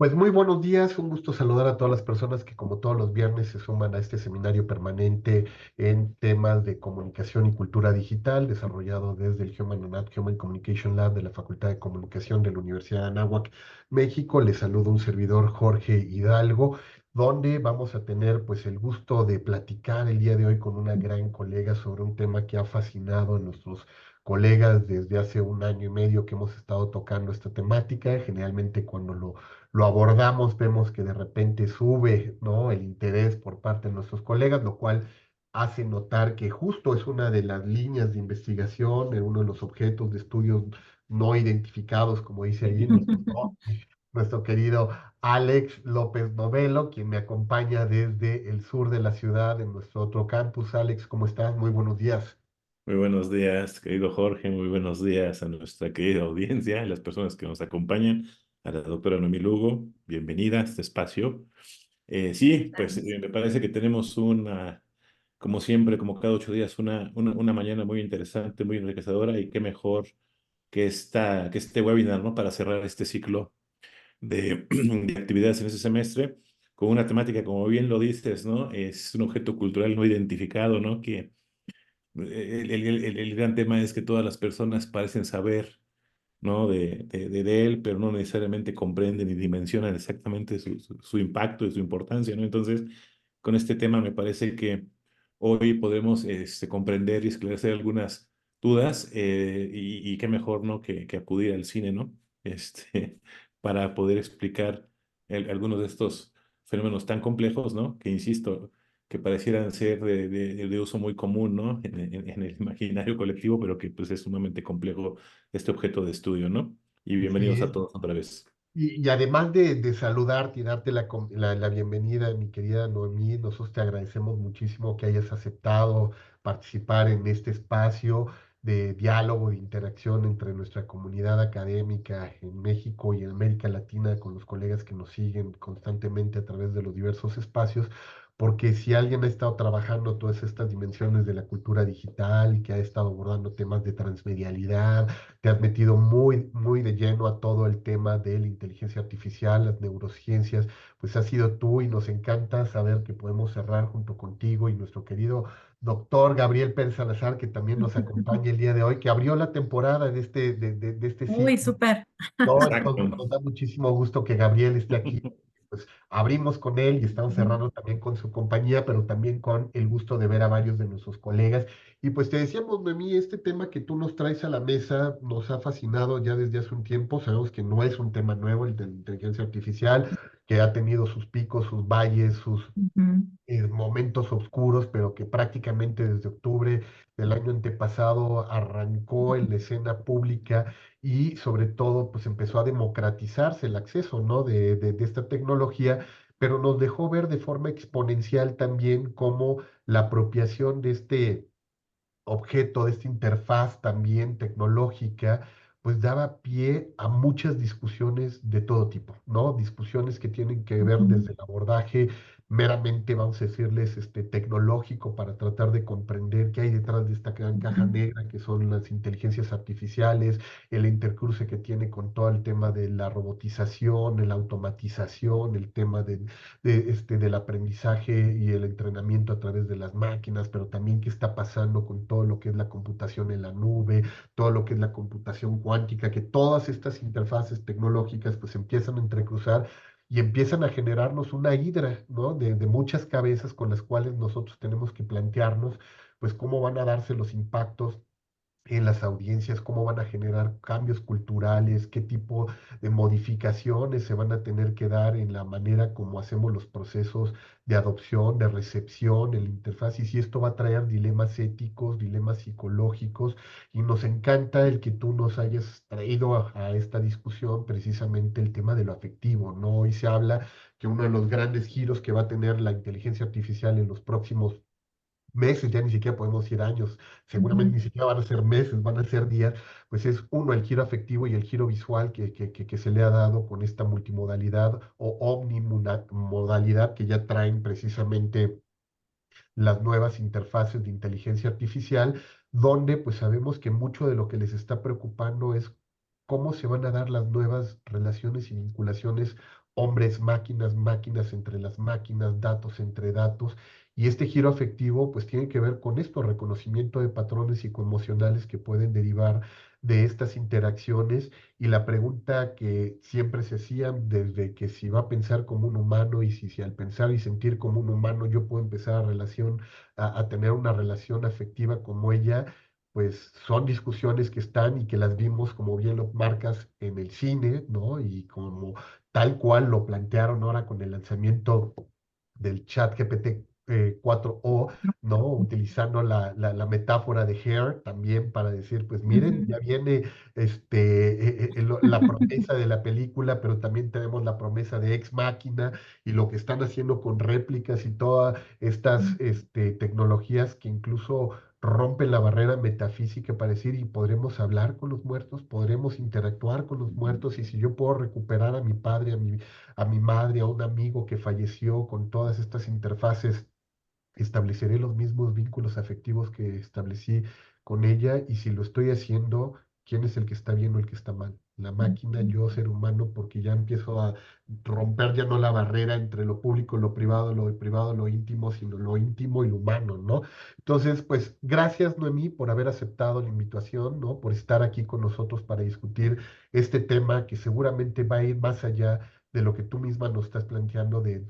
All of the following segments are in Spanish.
Pues muy buenos días, un gusto saludar a todas las personas que como todos los viernes se suman a este seminario permanente en temas de comunicación y cultura digital, desarrollado desde el Human Communication Lab de la Facultad de Comunicación de la Universidad de Anáhuac, México. Les saludo un servidor Jorge Hidalgo, donde vamos a tener pues el gusto de platicar el día de hoy con una gran colega sobre un tema que ha fascinado a nuestros colegas desde hace un año y medio que hemos estado tocando esta temática. Generalmente cuando lo abordamos, vemos que de repente sube, ¿no?, el interés por parte de nuestros colegas, lo cual hace notar que justo es una de las líneas de investigación, uno de los objetos de estudios no identificados, como dice ahí nuestro querido Alex López Novelo, quien me acompaña desde el sur de la ciudad, en nuestro otro campus. Alex, ¿cómo estás? Muy buenos días. Muy buenos días, querido Jorge. Muy buenos días a nuestra querida audiencia, a las personas que nos acompañan, a la doctora Noemí Lugo. Bienvenida a este espacio. Sí, pues me parece que tenemos como siempre, como cada 8 días, una mañana muy interesante, muy enriquecedora y qué mejor que este webinar, ¿no? Para cerrar este ciclo de actividades en ese semestre con una temática, como bien lo dices, ¿no? Es un objeto cultural no identificado, ¿no? Que el gran tema es que todas las personas parecen saber, ¿no? de él, pero no necesariamente comprenden y dimensionan exactamente su impacto y su importancia, ¿no? Entonces, con este tema me parece que hoy podemos comprender y esclarecer algunas dudas y qué mejor, ¿no? que acudir al cine, ¿no? Para poder explicar algunos de estos fenómenos tan complejos, ¿no? Que insisto, que parecieran ser de uso muy común, ¿no? En el imaginario colectivo, pero que pues es sumamente complejo este objeto de estudio, ¿no? Y bienvenidos a Sí, todos otra vez. y además de saludarte y darte la bienvenida, mi querida Noemí, nosotros te agradecemos muchísimo que hayas aceptado participar en este espacio de diálogo, de interacción entre nuestra comunidad académica en México y en América Latina con los colegas que nos siguen constantemente a través de los diversos espacios. Porque si alguien ha estado trabajando todas estas dimensiones de la cultura digital, que ha estado abordando temas de transmedialidad, te has metido muy, muy de lleno a todo el tema de la inteligencia artificial, las neurociencias, pues has sido tú y nos encanta saber que podemos cerrar junto contigo y nuestro querido doctor Gabriel Pérez Salazar, que también nos acompaña el día de hoy, que abrió la temporada de este Uy, ciclo. súper. No, Exacto. entonces nos da muchísimo gusto que Gabriel esté aquí. Pues abrimos con él y estamos cerrando también con su compañía, pero también con el gusto de ver a varios de nuestros colegas. Y pues te decíamos, Noemí, este tema que tú nos traes a la mesa nos ha fascinado ya desde hace un tiempo. Sabemos que no es un tema nuevo, el de la inteligencia artificial, que ha tenido sus picos, sus valles, sus Ujú. momentos oscuros, pero que prácticamente desde octubre del año antepasado arrancó en la escena pública y sobre todo pues empezó a democratizarse el acceso, ¿no?, de esta tecnología, pero nos dejó ver de forma exponencial también cómo la apropiación de este objeto, de esta interfaz también tecnológica, pues daba pie a muchas discusiones de todo tipo, ¿no? Discusiones que tienen que ver Ujú. desde el abordaje meramente, vamos a decirles, tecnológico para tratar de comprender qué hay detrás de esta gran caja Ujú. negra que son las inteligencias artificiales, el intercruce que tiene con todo el tema de la robotización, la automatización, el tema del aprendizaje y el entrenamiento a través de las máquinas, pero también qué está pasando con todo lo que es la computación en la nube, todo lo que es la computación cuántica, que todas estas interfaces tecnológicas pues empiezan a entrecruzar y empiezan a generarnos una hidra, ¿no?, de muchas cabezas con las cuales nosotros tenemos que plantearnos pues cómo van a darse los impactos en las audiencias, cómo van a generar cambios culturales, qué tipo de modificaciones se van a tener que dar en la manera como hacemos los procesos de adopción, de recepción, en la interfaz, y si esto va a traer dilemas éticos, dilemas psicológicos, y nos encanta el que tú nos hayas traído a esta discusión precisamente el tema de lo afectivo, ¿no? Hoy se habla que uno de los grandes giros que va a tener la inteligencia artificial en los próximos meses, ya ni siquiera podemos decir años, seguramente Ujú. ni siquiera van a ser meses, van a ser días, pues es uno, el giro afectivo y el giro visual que se le ha dado con esta multimodalidad o omnimodalidad que ya traen precisamente las nuevas interfaces de inteligencia artificial, donde pues sabemos que mucho de lo que les está preocupando es cómo se van a dar las nuevas relaciones y vinculaciones hombres, máquinas, máquinas entre las máquinas, datos entre datos. Y este giro afectivo pues tiene que ver con esto, reconocimiento de patrones psicoemocionales que pueden derivar de estas interacciones. Y la pregunta que siempre se hacía desde que si va a pensar como un humano y si al pensar y sentir como un humano yo puedo empezar a tener una relación afectiva como ella, pues son discusiones que están y que las vimos, como bien lo marcas, en el cine, ¿no? Y como tal cual lo plantearon ahora con el lanzamiento del chat GPT 4o, ¿no? Utilizando la metáfora de Hair también para decir, pues miren, Ujú. ya viene la promesa de la película, pero también tenemos la promesa de Ex Machina y lo que están haciendo con réplicas y todas estas tecnologías que incluso rompen la barrera metafísica para decir, y podremos hablar con los muertos, podremos interactuar con los muertos, y si yo puedo recuperar a mi padre, a mi madre, a un amigo que falleció con todas estas interfaces, estableceré los mismos vínculos afectivos que establecí con ella, y si lo estoy haciendo, ¿quién es el que está bien o el que está mal? La máquina, yo, ser humano, porque ya empiezo a romper ya no la barrera entre lo público, lo privado, lo íntimo, sino lo íntimo y lo humano, ¿no? Entonces, pues gracias, Noemí, por haber aceptado la invitación, ¿no? Por estar aquí con nosotros para discutir este tema que seguramente va a ir más allá de lo que tú misma nos estás planteando de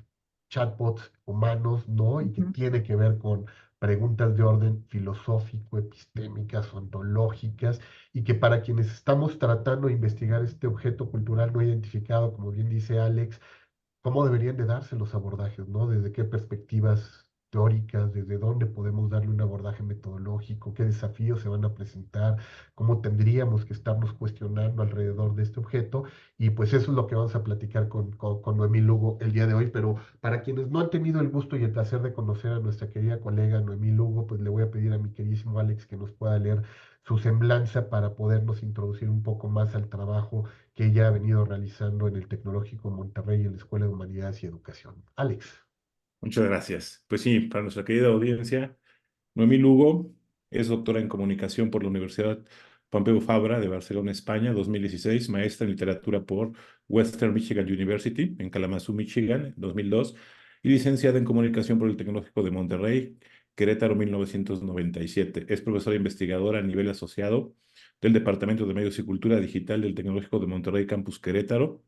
chatbots humanos, ¿no? Y que Ujú. tiene que ver con preguntas de orden filosófico, epistémicas, ontológicas, y que para quienes estamos tratando de investigar este objeto cultural no identificado, como bien dice Alex, cómo deberían de darse los abordajes, ¿no? Desde qué perspectivas teóricas, desde dónde podemos darle un abordaje metodológico, qué desafíos se van a presentar, cómo tendríamos que estarnos cuestionando alrededor de este objeto. Y pues eso es lo que vamos a platicar con Noemí Lugo el día de hoy. Pero para quienes no han tenido el gusto y el placer de conocer a nuestra querida colega Noemí Lugo, pues le voy a pedir a mi queridísimo Alex que nos pueda leer su semblanza para podernos introducir un poco más al trabajo que ella ha venido realizando en el Tecnológico Monterrey en la Escuela de Humanidades y Educación. Alex. Muchas gracias. Pues sí, para nuestra querida audiencia, Noemí Lugo es doctora en comunicación por la Universidad Pompeu Fabra de Barcelona, España, 2016, maestra en literatura por Western Michigan University en Kalamazoo, Michigan, 2002, y licenciada en comunicación por el Tecnológico de Monterrey, Querétaro, 1997. Es profesora investigadora a nivel asociado del Departamento de Medios y Cultura Digital del Tecnológico de Monterrey, Campus Querétaro,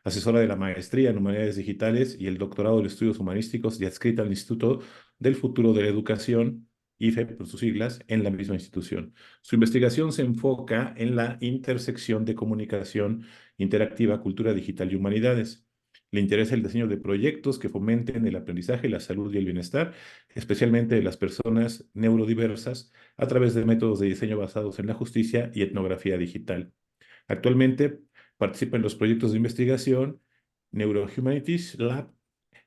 asesora de la maestría en Humanidades Digitales y el doctorado en Estudios Humanísticos y adscrita al Instituto del Futuro de la Educación, IFE por sus siglas, en la misma institución. Su investigación se enfoca en la intersección de comunicación interactiva, cultura digital y humanidades. Le interesa el diseño de proyectos que fomenten el aprendizaje, la salud y el bienestar, especialmente de las personas neurodiversas, a través de métodos de diseño basados en la justicia y etnografía digital. Actualmente participa en los proyectos de investigación Neurohumanities Lab,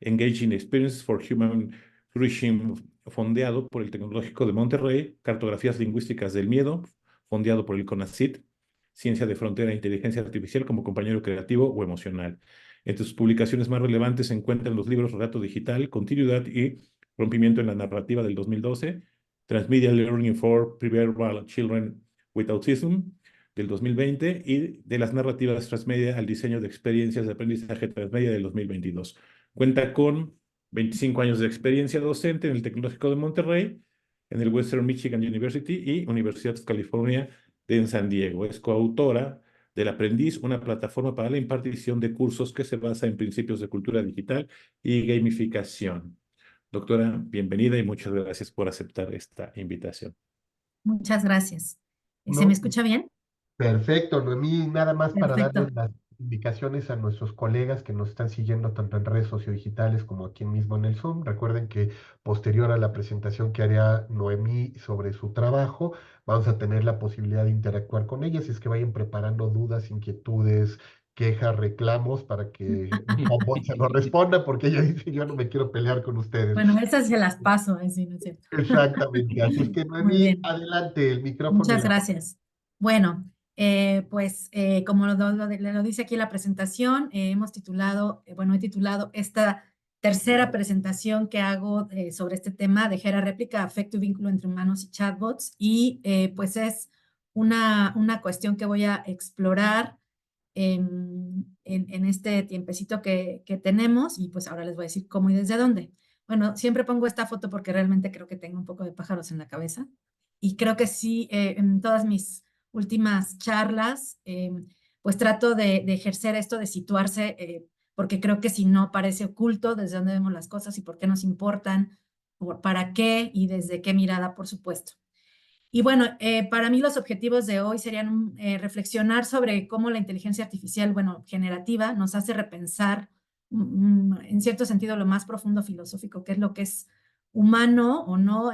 Engaging Experiences for Human Flourishing, fondeado por el Tecnológico de Monterrey, Cartografías Lingüísticas del Miedo, fondeado por el CONACYT, Ciencia de Frontera e Inteligencia Artificial como compañero creativo o emocional. Entre sus publicaciones más relevantes se encuentran los libros Relato Digital, Continuidad y Rompimiento en la Narrativa del 2012, Transmedia Learning for Preverbal Children with Autism, del 2020, y de las narrativas transmedia al diseño de experiencias de aprendizaje transmedia del 2022. Cuenta con 25 años de experiencia docente en el Tecnológico de Monterrey, en el Western Michigan University y Universidad of California en San Diego. Es coautora del Aprendiz, una plataforma para la impartición de cursos que se basa en principios de cultura digital y gamificación. Doctora, bienvenida y muchas gracias por aceptar esta invitación. Muchas gracias. ¿Se me No, escucha bien? perfecto, Noemí, nada más para Perfecto. darles las indicaciones a nuestros colegas que nos están siguiendo tanto en redes sociodigitales como aquí mismo en el Zoom. Recuerden que posterior a la presentación que haría Noemí sobre su trabajo, vamos a tener la posibilidad de interactuar con ellas, y es que vayan preparando dudas, inquietudes, quejas, reclamos para que un robot se lo responda, porque ella dice, yo no me quiero pelear con ustedes. Bueno, esas se las paso, sí, no es cierto. Exactamente, así es que Muy Noemí, bien, adelante, el micrófono y muchas la... gracias. Bueno, pues como lo dice aquí la presentación, hemos titulado, bueno, he titulado esta tercera presentación que hago sobre este tema de Gera Réplica, afecto y vínculo entre humanos y chatbots, y pues es una cuestión que voy a explorar en este tiempecito que tenemos, y pues ahora les voy a decir cómo y desde dónde. Bueno, siempre pongo esta foto porque realmente creo que tengo un poco de pájaros en la cabeza, y creo que sí, en todas mis últimas charlas, pues trato de ejercer esto, de situarse, porque creo que si no parece oculto desde dónde vemos las cosas y por qué nos importan, para qué y desde qué mirada, por supuesto. Y bueno, para mí los objetivos de hoy serían reflexionar sobre cómo la inteligencia artificial, bueno, generativa, nos hace repensar, en cierto sentido, lo más profundo filosófico, que es lo que es humano o no,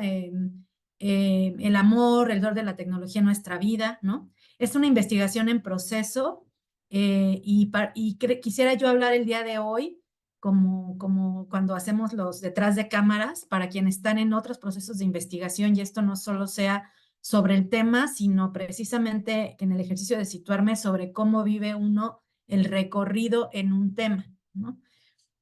el amor, el rol de la tecnología en nuestra vida, ¿no? Es una investigación en proceso, y quisiera yo hablar el día de hoy como cuando hacemos los detrás de cámaras, para quienes están en otros procesos de investigación, y esto no solo sea sobre el tema, sino precisamente en el ejercicio de situarme sobre cómo vive uno el recorrido en un tema, ¿no?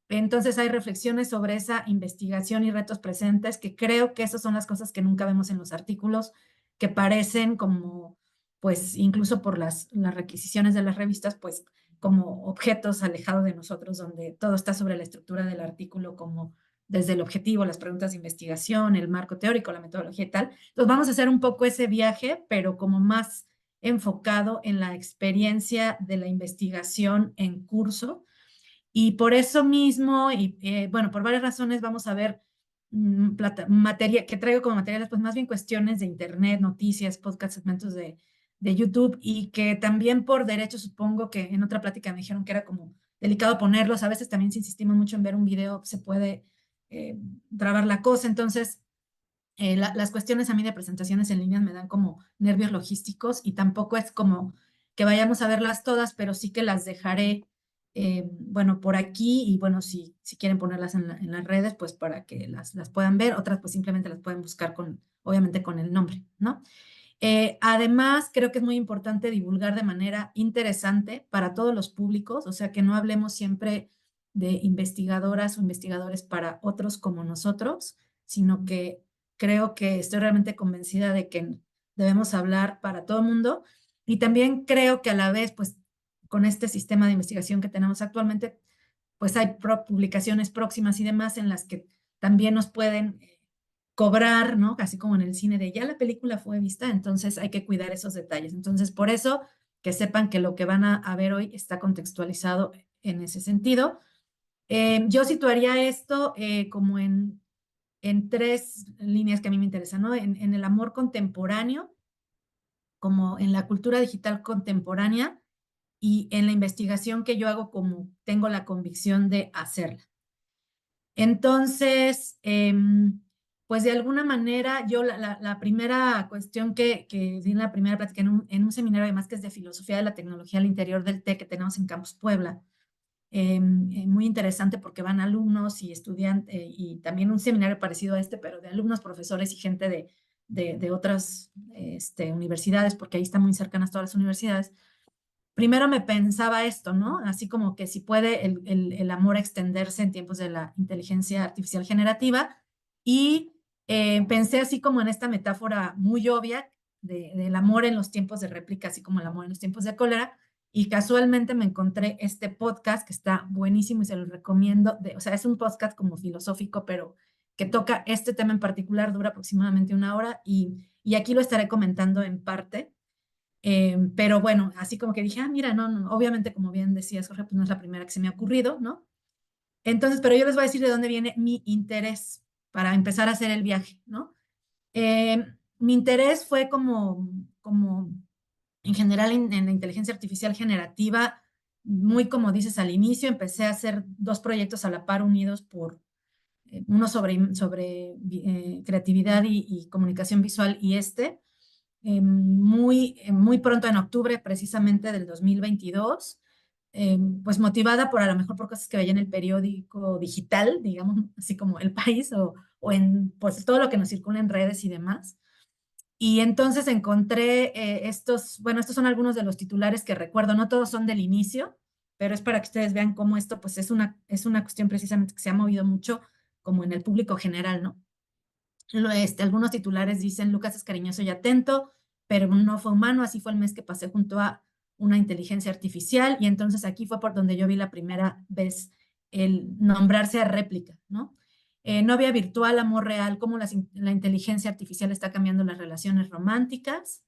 Entonces hay reflexiones sobre esa investigación y retos presentes, que creo que esas son las cosas que nunca vemos en los artículos, que parecen como, pues incluso por las requisiciones de las revistas, pues como objetos alejados de nosotros, donde todo está sobre la estructura del artículo, como desde el objetivo, las preguntas de investigación, el marco teórico, la metodología y tal. Entonces vamos a hacer un poco ese viaje, pero como más enfocado en la experiencia de la investigación en curso. Y por eso mismo, y bueno, por varias razones vamos a ver materia que traigo como materiales, pues más bien cuestiones de internet, noticias, podcasts, segmentos de YouTube, y que también por derecho, supongo que en otra plática me dijeron que era como delicado ponerlos. A veces también si insistimos mucho en ver un video se puede trabar la cosa. Entonces, las cuestiones a mí de presentaciones en línea me dan como nervios logísticos, y tampoco es como que vayamos a verlas todas, pero sí que las dejaré, bueno, por aquí, y bueno, si quieren ponerlas en las redes, pues para que las puedan ver. Otras pues simplemente las pueden buscar obviamente con el nombre, ¿no? Además, creo que es muy importante divulgar de manera interesante para todos los públicos, o sea, que no hablemos siempre de investigadoras o investigadores para otros como nosotros, sino que creo que estoy realmente convencida de que debemos hablar para todo el mundo. Y también creo que a la vez, pues con este sistema de investigación que tenemos actualmente, pues hay publicaciones próximas y demás en las que también nos pueden cobrar, ¿no? Casi como en el cine, de ya la película fue vista, entonces hay que cuidar esos detalles. Entonces, por eso, que sepan que lo que van a ver hoy está contextualizado en ese sentido. Yo situaría esto como en tres líneas que a mí me interesan, ¿no? En el amor contemporáneo, como en la cultura digital contemporánea, y en la investigación que yo hago como tengo la convicción de hacerla. Entonces, pues de alguna manera, yo la primera cuestión que di en la primera plática en un seminario, además, que es de filosofía de la tecnología al interior del TEC que tenemos en Campus Puebla, muy interesante porque van alumnos y estudiantes, y también un seminario parecido a este, pero de alumnos, profesores y gente de otras universidades, porque ahí están muy cercanas todas las universidades. Primero me pensaba esto, ¿no? Así como que si puede el amor extenderse en tiempos de la inteligencia artificial generativa, y pensé así como en esta metáfora muy obvia del amor en los tiempos de réplica, así como el amor en los tiempos de cólera, y casualmente me encontré este podcast que está buenísimo y se lo recomiendo. O sea, es un podcast como filosófico, pero que toca este tema en particular, dura aproximadamente 1 hora, y aquí lo estaré comentando en parte. Pero bueno, así como que dije, mira, no, obviamente, como bien decías, Jorge, pues no es la primera que se me ha ocurrido, ¿no? Entonces, pero yo les voy a decir de dónde viene mi interés para empezar a hacer el viaje, ¿no? Mi interés fue como en general en la inteligencia artificial generativa, muy como dices al inicio. Empecé a hacer 2 proyectos a la par unidos por uno sobre creatividad y comunicación visual, y muy pronto, en octubre precisamente del 2022, pues motivada por a lo mejor por cosas que veía en el periódico digital, digamos, así como El País, o en pues todo lo que nos circula en redes y demás. Y entonces encontré bueno, estos son algunos de los titulares que recuerdo, no todos son del inicio, pero es para que ustedes vean cómo esto pues es una cuestión precisamente que se ha movido mucho como en el público general, ¿no? Algunos titulares dicen: Lucas es cariñoso y atento, pero no fue humano. Así fue el mes que pasé junto a una inteligencia artificial, y entonces aquí fue por donde yo vi la primera vez el nombrarse a réplica, ¿no? Novia virtual, amor real, cómo la inteligencia artificial está cambiando las relaciones románticas.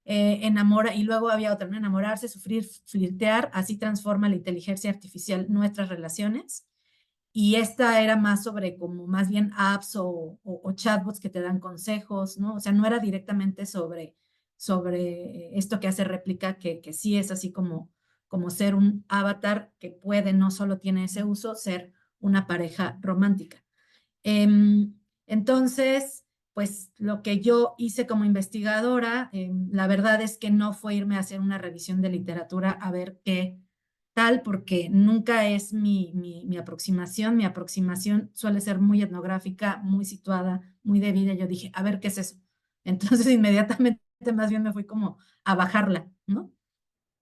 Enamora, y luego había otra, ¿no? Enamorarse, sufrir, flirtear, así transforma la inteligencia artificial nuestras relaciones. Y esta era más sobre como más bien apps o chatbots que te dan consejos, ¿no? O sea, no era directamente sobre esto que hace réplica, que sí es así como ser un avatar que puede, no solo tiene ese uso, ser una pareja romántica. Entonces, pues lo que yo hice como investigadora, la verdad es que no fue irme a hacer una revisión de literatura a ver qué tal, porque nunca es mi aproximación. Mi aproximación suele ser muy etnográfica, muy situada, muy de vida. Yo dije, a ver qué es eso. Entonces, inmediatamente más bien me fui como a bajarla, ¿no?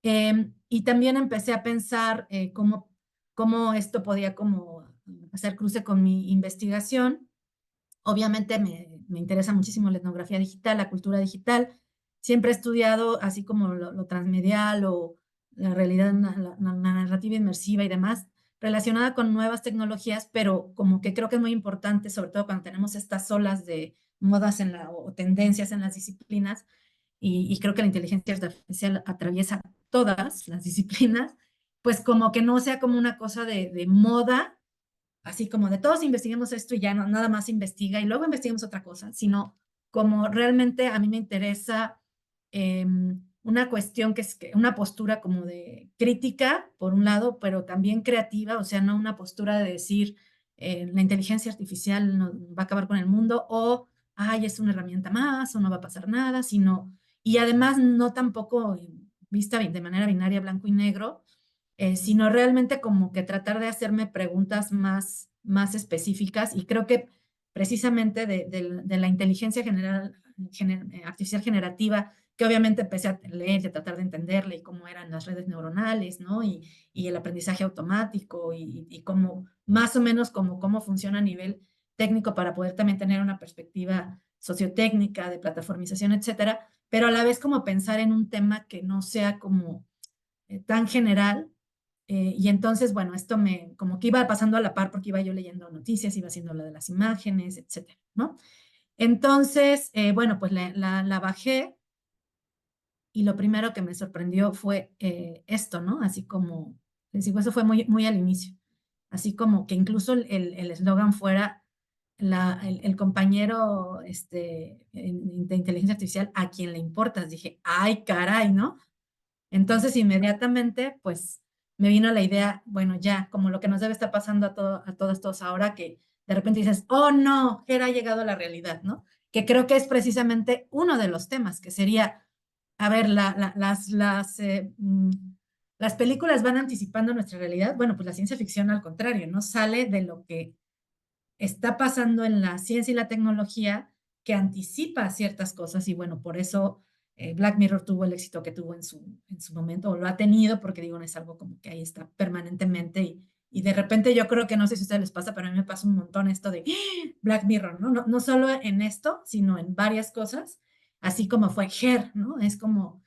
Y también empecé a pensar cómo esto podía como hacer cruce con mi investigación. Obviamente me interesa muchísimo la etnografía digital, la cultura digital. Siempre he estudiado así como lo transmedial o la realidad, la narrativa inmersiva y demás, relacionada con nuevas tecnologías, pero como que creo que es muy importante, sobre todo cuando tenemos estas olas de modas o tendencias en las disciplinas, y creo que la inteligencia artificial atraviesa todas las disciplinas, pues como que no sea como una cosa de moda, así como de todos investiguemos esto y ya no, nada más investiga y luego investigamos otra cosa, sino como realmente a mí me interesa una cuestión que es una postura como de crítica, por un lado, pero también creativa, o sea, no una postura de decir la inteligencia artificial no, va a acabar con el mundo o, ay, es una herramienta más o no va a pasar nada, sino, y además no tampoco vista de manera binaria, blanco y negro, sino realmente como que tratar de hacerme preguntas más específicas, y creo que precisamente de la inteligencia artificial generativa, que obviamente empecé a leer y a tratar de entenderle y cómo eran las redes neuronales, ¿no? Y el aprendizaje automático y cómo más o menos cómo funciona a nivel técnico para poder también tener una perspectiva sociotécnica de plataformización, etcétera, pero a la vez como pensar en un tema que no sea como tan general. Y entonces, bueno, esto como que iba pasando a la par porque iba yo leyendo noticias, iba haciendo lo de las imágenes, etcétera, ¿no? Entonces, bueno, pues la bajé y lo primero que me sorprendió fue esto, ¿no? Así como, les digo, eso fue muy al inicio. Así como que incluso el eslogan fuera el compañero de inteligencia artificial a quien le importas. Dije, ay, caray, ¿no? Entonces, inmediatamente, pues, me vino la idea, bueno, ya, como lo que nos debe estar pasando a todos ahora, que de repente dices, oh, no, Ger ha llegado a la realidad, ¿no? Que creo que es precisamente uno de los temas, que sería, a ver, las películas van anticipando nuestra realidad. Bueno, pues la ciencia ficción al contrario, ¿no? Sale de lo que está pasando en la ciencia y la tecnología, que anticipa ciertas cosas, y bueno, por eso Black Mirror tuvo el éxito que tuvo en su momento, o lo ha tenido, porque digo, no es algo como que ahí está permanentemente, y de repente yo creo que no sé si a ustedes les pasa, pero a mí me pasa un montón esto de Black Mirror, ¿no? No solo en esto, sino en varias cosas, así como fue Her, ¿no? Es como,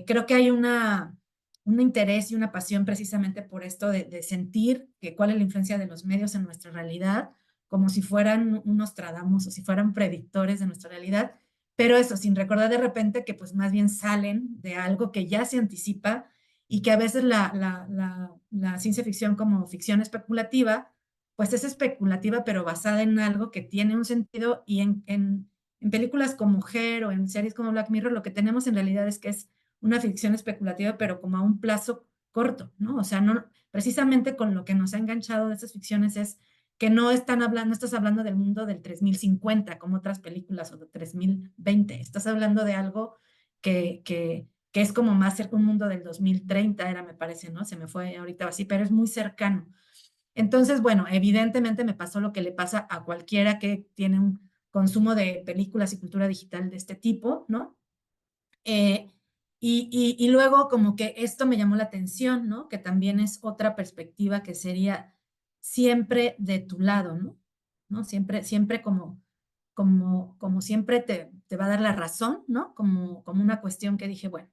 creo que hay un interés y una pasión precisamente por esto de sentir que cuál es la influencia de los medios en nuestra realidad, como si fueran unos Nostradamus o si fueran predictores de nuestra realidad, pero eso, sin recordar de repente que pues más bien salen de algo que ya se anticipa, y que a veces la ciencia ficción como ficción especulativa, pues es especulativa pero basada en algo que tiene un sentido, y en películas como Her o en series como Black Mirror lo que tenemos en realidad es que es una ficción especulativa pero como a un plazo corto, ¿no? O sea, no, precisamente con lo que nos ha enganchado de esas ficciones es que no estás hablando del mundo del 3050 como otras películas, o de 3020, estás hablando de algo que es como más cerca, un mundo del 2030 era, me parece, ¿no? Se me fue ahorita así, pero es muy cercano. Entonces, bueno, evidentemente me pasó lo que le pasa a cualquiera que tiene un consumo de películas y cultura digital de este tipo, ¿no? Y luego como que esto me llamó la atención, ¿no? Que también es otra perspectiva, que sería siempre de tu lado, ¿no? Siempre como siempre te va a dar la razón, ¿no? Como una cuestión que dije, bueno,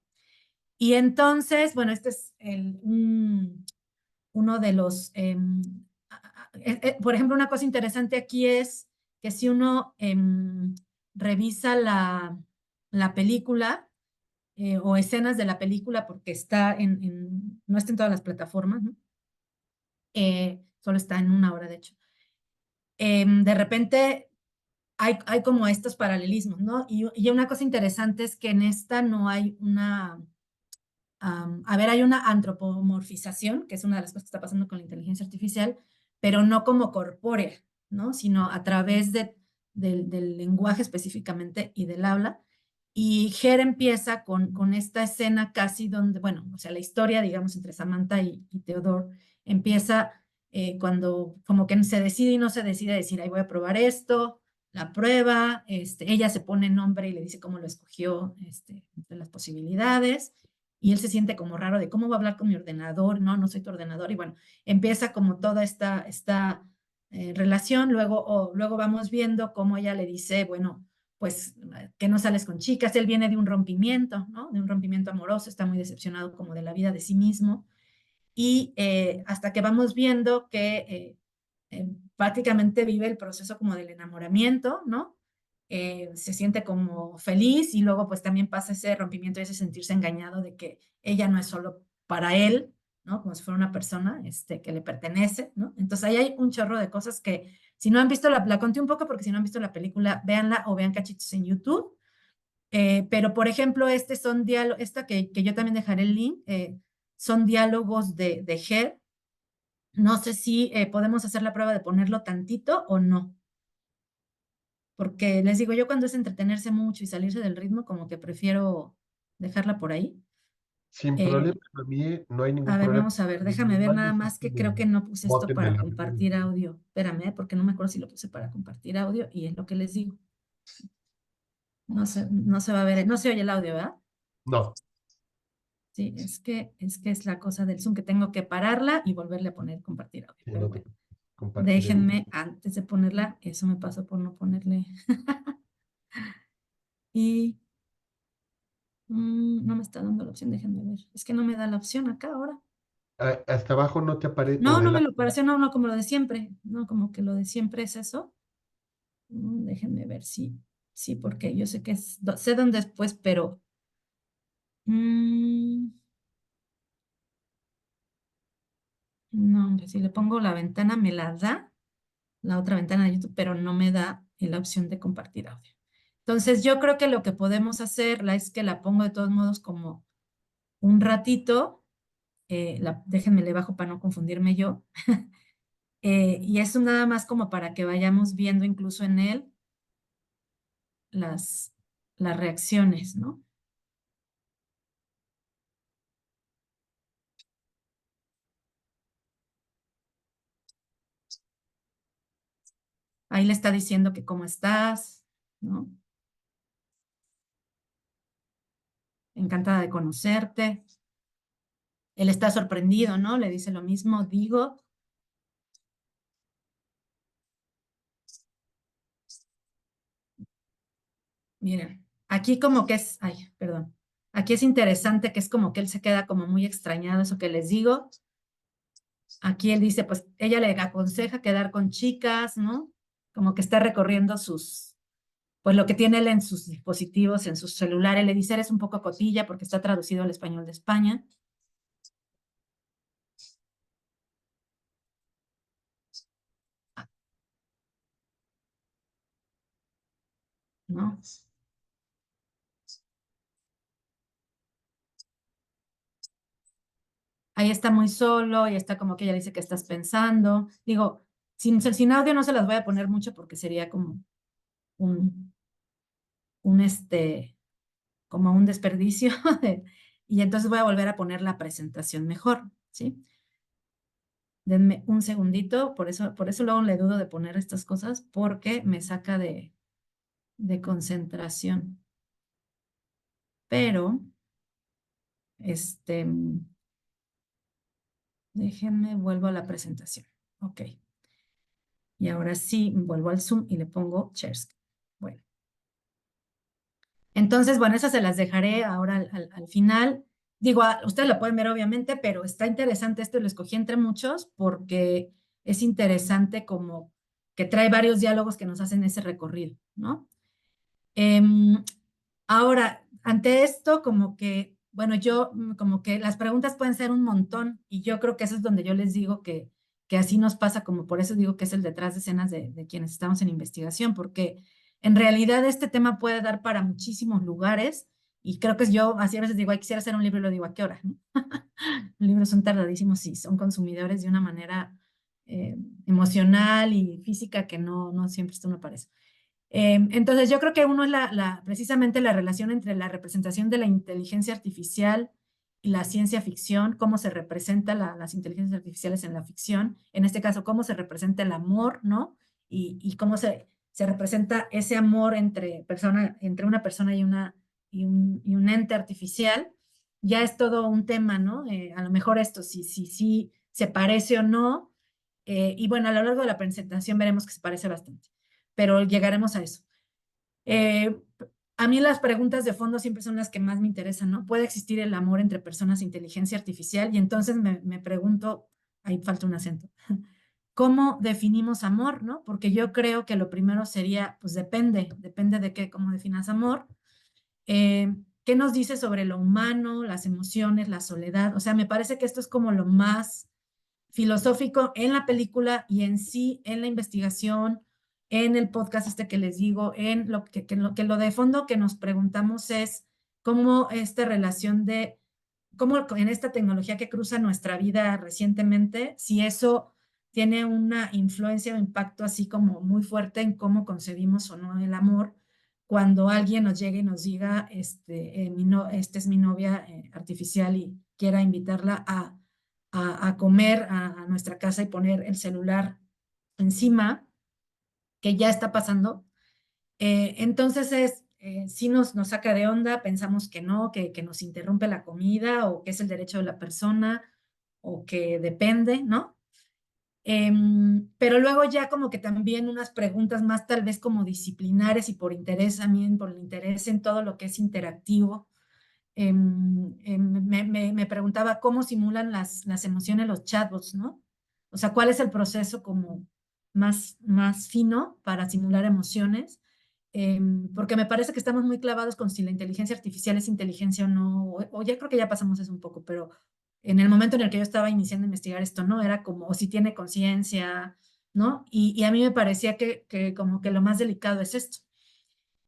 Y entonces, bueno, este es uno de los, por ejemplo, una cosa interesante aquí es que si uno revisa la película o escenas de la película, porque está no está en todas las plataformas, ¿no? Solo está en una hora, de hecho. De repente hay como estos paralelismos, ¿no? Y una cosa interesante es que en esta no hay a ver, hay una antropomorfización, que es una de las cosas que está pasando con la inteligencia artificial, pero no como corpórea, ¿no? Sino a través del lenguaje específicamente y del habla. Y Her empieza con esta escena casi donde, bueno, o sea, la historia, digamos, entre Samantha y Theodore empieza cuando como que se decide y no se decide decir, ahí voy a probar esto, la prueba, ella se pone nombre y le dice cómo lo escogió, entre las posibilidades, y él se siente como raro de cómo va a hablar con mi ordenador, no, no soy tu ordenador, y bueno, empieza como toda esta relación, luego vamos viendo cómo ella le dice, bueno, pues que no sales con chicas, él viene de un rompimiento, ¿no? De un rompimiento amoroso, está muy decepcionado como de la vida de sí mismo, y hasta que vamos viendo que prácticamente vive el proceso como del enamoramiento, ¿no? Se siente como feliz y luego pues también pasa ese rompimiento y ese sentirse engañado de que ella no es solo para él, ¿no? Como si fuera una persona que le pertenece, ¿no? Entonces ahí hay un chorro de cosas que si no han visto, la conté un poco porque si no han visto la película, véanla o vean cachitos en YouTube. Pero por ejemplo, son diálogos, esta que yo también dejaré el link, son diálogos de Her. No sé si podemos hacer la prueba de ponerlo tantito o no, porque les digo, yo cuando es entretenerse mucho y salirse del ritmo, como que prefiero dejarla por ahí. Sin Eh, problema, a mí no hay a ningún ver, problema. vamos a ver, Lo déjame ver normal nada es más esto que creo de que no puse esto bótenme para la reunión. compartir audio. Espérame, porque no me acuerdo si lo puse para compartir audio y es lo que les digo. No se va a ver, no se oye el audio, ¿verdad? No, Sí, es que es la cosa del Zoom que tengo que pararla y volverle a poner compartir audio. sí, Pero no te bueno, preocupes, compartiré. déjenme antes de ponerla, eso me pasó por no ponerle. Y no me está dando la opción, déjenme ver. Es que no me da la opción acá ahora. Hasta abajo no te aparece, o No, no me lo adelante. pareció, no, no, como lo de siempre. No, como que lo de siempre es eso. Déjenme ver sí, porque yo sé que sé dónde después, pero mm, no, hombre, si le pongo la ventana me la da, la otra ventana de YouTube, pero no me da la opción de compartir audio. Entonces, yo creo que lo que podemos hacer es que la pongo de todos modos como un ratito, déjenme le bajo para no confundirme yo. Y eso nada más como para que vayamos viendo incluso en él las, las reacciones, ¿no? Ahí le está diciendo que cómo estás, ¿no? Encantada de conocerte. Él está sorprendido, ¿no? Le dice lo mismo, digo. Miren, aquí como que ay, perdón. Aquí es interesante que es como que él se queda como muy extrañado, eso que les digo. Aquí él dice, pues ella le aconseja quedar con chicas, ¿no? Como que está recorriendo pues lo que tiene él en sus dispositivos, en sus celulares. Le dice, eres un poco cotilla porque está traducido al español de España. ¿No? Ahí está muy solo y está como que ella dice que estás pensando. Digo, sin audio no se las voy a poner mucho porque sería como un, un como un desperdicio. Y entonces voy a volver a poner la presentación mejor, ¿sí? Denme un segundito, por eso luego le dudo de poner estas cosas porque me saca de concentración. Pero, déjenme, vuelvo a la presentación. Ok. Y ahora sí, vuelvo al Zoom y le pongo share screen. Bueno. Entonces, bueno, esas se las dejaré ahora al final. digo, ustedes lo pueden ver obviamente, pero está interesante esto y lo escogí entre muchos porque es interesante como que trae varios diálogos que nos hacen ese recorrido, ¿no? Ahora, ante esto, como que, bueno, como que las preguntas pueden ser un montón y yo creo que eso es donde yo les digo que así nos pasa, como por eso digo que es el detrás de escenas de quienes estamos en investigación, porque en realidad este tema puede dar para muchísimos lugares y creo que yo así a veces digo, ay, quisiera hacer un libro y lo digo, ¿a qué hora? ¿No? Los libros son tardadísimos y son consumidores de una manera emocional y física que no siempre esto me parece. Entonces, yo creo que uno es precisamente la relación entre la representación de la inteligencia artificial y la ciencia ficción, cómo se representa las inteligencias artificiales en la ficción, en este caso, cómo se representa el amor, ¿no? Y cómo se representa ese amor entre una persona y un ente artificial. Ya es todo un tema, ¿no? A lo mejor esto, si se parece o no. Y bueno, a lo largo de la presentación veremos que se parece bastante, pero llegaremos a eso. A mí las preguntas de fondo siempre son las que más me interesan, ¿no? ¿Puede existir el amor entre personas e inteligencia artificial? Y entonces me pregunto, ahí falta un acento, ¿cómo definimos amor, no? Porque yo creo que lo primero sería, pues depende de qué, cómo definas amor. ¿Qué nos dice sobre lo humano, las emociones, la soledad? O sea, me parece que esto es como lo más filosófico en la película y en sí, en la investigación, en el podcast este que les digo, en lo lo de fondo que nos preguntamos es cómo esta relación cómo en esta tecnología que cruza nuestra vida recientemente, si eso tiene una influencia o impacto así como muy fuerte en cómo concebimos o no el amor, cuando alguien nos llegue y nos diga, esta es mi novia artificial y quiera invitarla a comer a nuestra casa y poner el celular encima, que ya está pasando. Entonces sí nos saca de onda, pensamos que no, que nos interrumpe la comida o que es el derecho de la persona o que depende, ¿no? Pero luego ya como que también unas preguntas más tal vez como disciplinares y por interés también, por el interés en todo lo que es interactivo. Me preguntaba cómo simulan las emociones los chatbots, ¿no? O sea, ¿cuál es el proceso como más fino para simular emociones? Porque me parece que estamos muy clavados con si la inteligencia artificial es inteligencia o no, o ya creo que ya pasamos eso un poco, pero en el momento en el que yo estaba iniciando a investigar esto, ¿no? Era como, o si tiene conciencia, ¿no? Y a mí me parecía que como que lo más delicado es esto.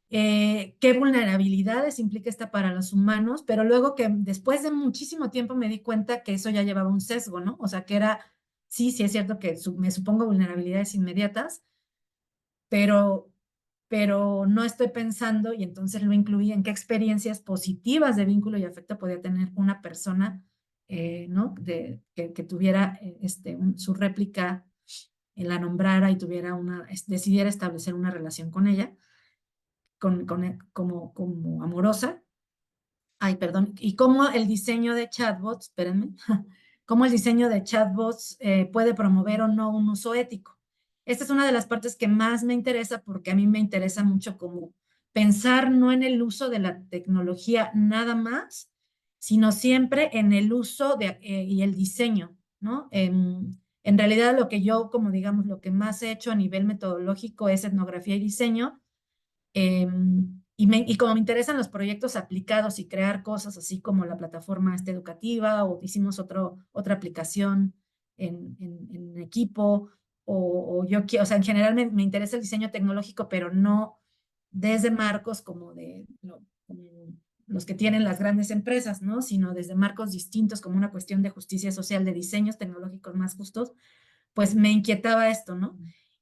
¿Qué vulnerabilidades implica esta para los humanos? Pero luego que después de muchísimo tiempo me di cuenta que eso ya llevaba un sesgo, ¿no? O sea, que era, sí es cierto que me supongo vulnerabilidades inmediatas, pero, pero no estoy pensando, y entonces lo incluí en qué experiencias positivas de vínculo y afecto podía tener una persona, ¿no? Que tuviera su réplica, la nombrara y decidiera establecer una relación con ella como amorosa. Ay, perdón. Y cómo el diseño de chatbots, espérenme, cómo el diseño de chatbots puede promover o no un uso ético. Esta es una de las partes que más me interesa porque a mí me interesa mucho como pensar no en el uso de la tecnología nada más, sino siempre en el uso y el diseño, ¿no? En realidad lo que yo, como digamos, lo que más he hecho a nivel metodológico es etnografía y diseño, y como me interesan los proyectos aplicados y crear cosas así como la plataforma educativa o hicimos otra aplicación en equipo o sea, en general me interesa el diseño tecnológico, pero no desde marcos como como los que tienen las grandes empresas, ¿no? Sino desde marcos distintos como una cuestión de justicia social, de diseños tecnológicos más justos, pues me inquietaba esto, ¿no?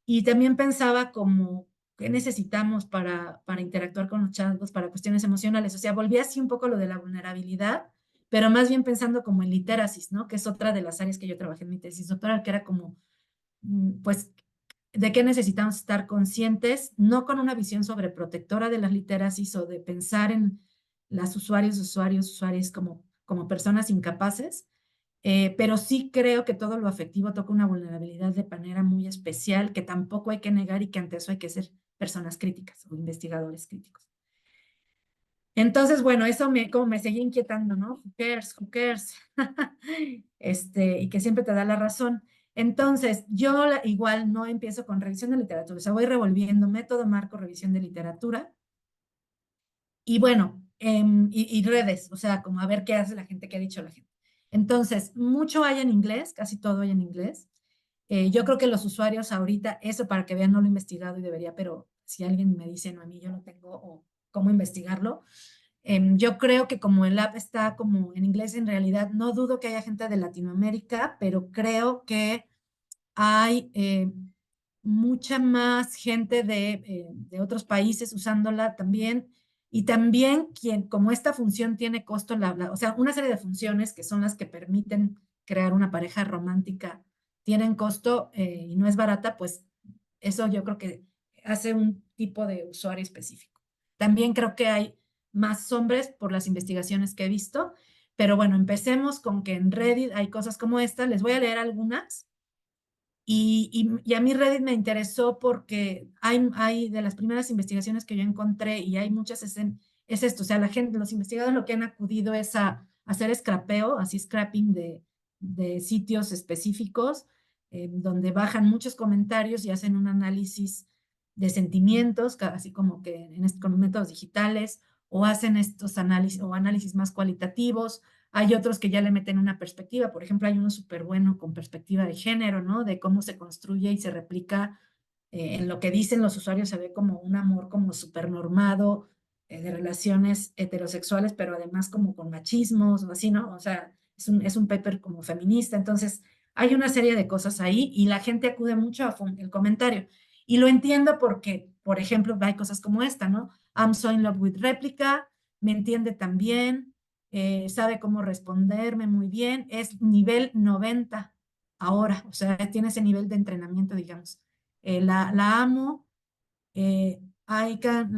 Y también pensaba como, ¿qué necesitamos para interactuar con los chatbots, para cuestiones emocionales? O sea, volví así un poco lo de la vulnerabilidad, pero más bien pensando como en literasis, ¿no? Que es otra de las áreas que yo trabajé en mi tesis doctoral, que era como, pues, de qué necesitamos estar conscientes, no con una visión sobreprotectora de las literasis o de pensar en las usuarias como personas incapaces, pero sí creo que todo lo afectivo toca una vulnerabilidad de manera muy especial que tampoco hay que negar y que ante eso hay que ser personas críticas o investigadores críticos. Entonces, bueno, eso como me seguía inquietando, ¿no? Who cares, who cares? Y que siempre te da la razón. Entonces, yo igual no empiezo con revisión de literatura, o sea, voy revolviendo método, marco, revisión de literatura. Y bueno, y redes, o sea, como a ver qué hace la gente, qué ha dicho la gente. Entonces, mucho hay en inglés, casi todo hay en inglés. Yo creo que los usuarios ahorita, eso para que vean, no lo he investigado y debería, pero si alguien me dice, no, a mí yo no tengo o cómo investigarlo. Yo creo que como el app está como en inglés, en realidad no dudo que haya gente de Latinoamérica, pero creo que hay mucha más gente de otros países usándola también. Y también como esta función tiene costo, o sea, una serie de funciones que son las que permiten crear una pareja romántica, tienen costo y no es barata, pues eso yo creo que hace un tipo de usuario específico. También creo que hay más hombres por las investigaciones que he visto, pero bueno, empecemos con que en Reddit hay cosas como esta. Les voy a leer algunas. Y a mí Reddit me interesó porque hay de las primeras investigaciones que yo encontré, y hay muchas, es esto, o sea, la gente, los investigadores lo que han acudido es a hacer scrapeo, así scrapping de sitios específicos, donde bajan muchos comentarios y hacen un análisis de sentimientos, así como que con métodos digitales, o hacen estos análisis o análisis más cualitativos. Hay otros que ya le meten una perspectiva, por ejemplo, hay uno súper bueno con perspectiva de género, ¿no? De cómo se construye y se replica en lo que dicen los usuarios, se ve como un amor como súper normado de relaciones heterosexuales, pero además como con machismos o así, ¿no? O sea, es un paper como feminista, entonces hay una serie de cosas ahí y la gente acude mucho a el comentario. Y lo entiendo porque, por ejemplo, hay cosas como esta, ¿no? I'm so in love with réplica, me entiende también, sabe cómo responderme muy bien, es nivel 90 ahora, o sea, tiene ese nivel de entrenamiento, digamos. La amo, I can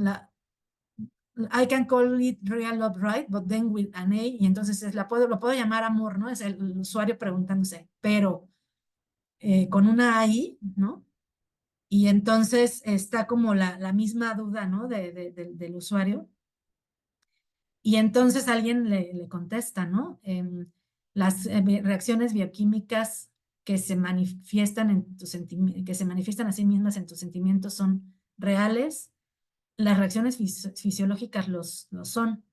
call it real love, right? But then with an A, y entonces lo puedo llamar amor, ¿no? Es el usuario preguntándose, pero con una AI, ¿no? Y entonces está como la misma duda, ¿no? Del usuario. Y entonces alguien le contesta, ¿no? Las reacciones bioquímicas que se manifiestan que se manifiestan a sí mismas en tus sentimientos son reales. Las reacciones fisiológicas lo son.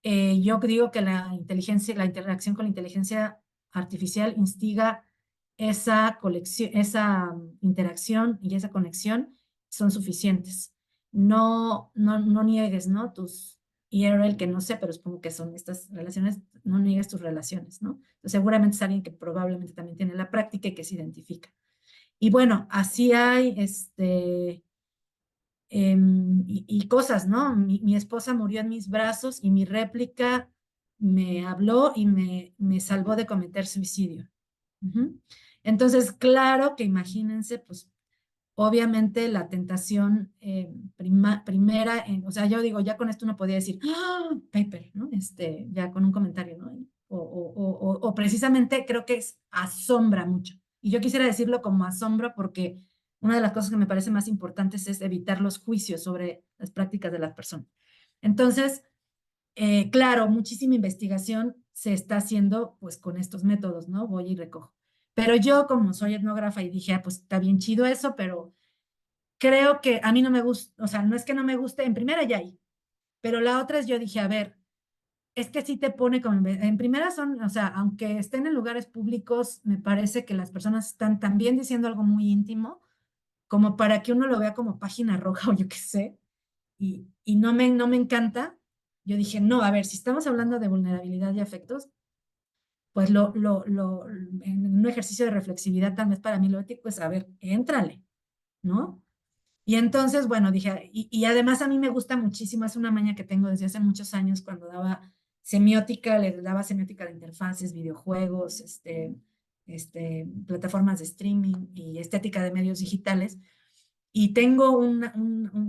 Yo digo que la interacción con la inteligencia artificial instiga esa interacción y esa conexión son suficientes. No niegues, ¿no? Tus IRL, que no sé, pero supongo que son estas relaciones, no niegues tus relaciones, ¿no? Entonces, seguramente es alguien que probablemente también tiene la práctica y que se identifica. Y bueno, así hay, y cosas, ¿no? Mi esposa murió en mis brazos y mi réplica me habló y me salvó de cometer suicidio. Entonces, claro que imagínense, pues obviamente la tentación primera, o sea, yo digo, ya con esto uno podía decir, ¡ah! Paper, ¿no? Ya con un comentario, ¿no? O precisamente creo que asombra mucho. Y yo quisiera decirlo como asombra porque una de las cosas que me parece más importantes es evitar los juicios sobre las prácticas de las personas. Entonces, claro, muchísima investigación se está haciendo pues con estos métodos, ¿no? Voy y recojo. Pero yo como soy etnógrafa y dije, pues está bien chido eso, pero creo que a mí no me gusta, o sea, no es que no me guste, en primera ya hay, pero la otra es yo dije, a ver, es que sí te pone como, en primera son, o sea, aunque estén en lugares públicos, me parece que las personas están también diciendo algo muy íntimo, como para que uno lo vea como página roja o yo qué sé, y no me encanta. Yo dije, no, a ver, si estamos hablando de vulnerabilidad y afectos, pues en un ejercicio de reflexividad tal vez para mí lo ético es, a ver, éntrale, ¿no? Y entonces, bueno, dije, y además a mí me gusta muchísimo, es una maña que tengo desde hace muchos años cuando daba semiótica, le daba semiótica de interfaces, videojuegos, plataformas de streaming y estética de medios digitales. Y tengo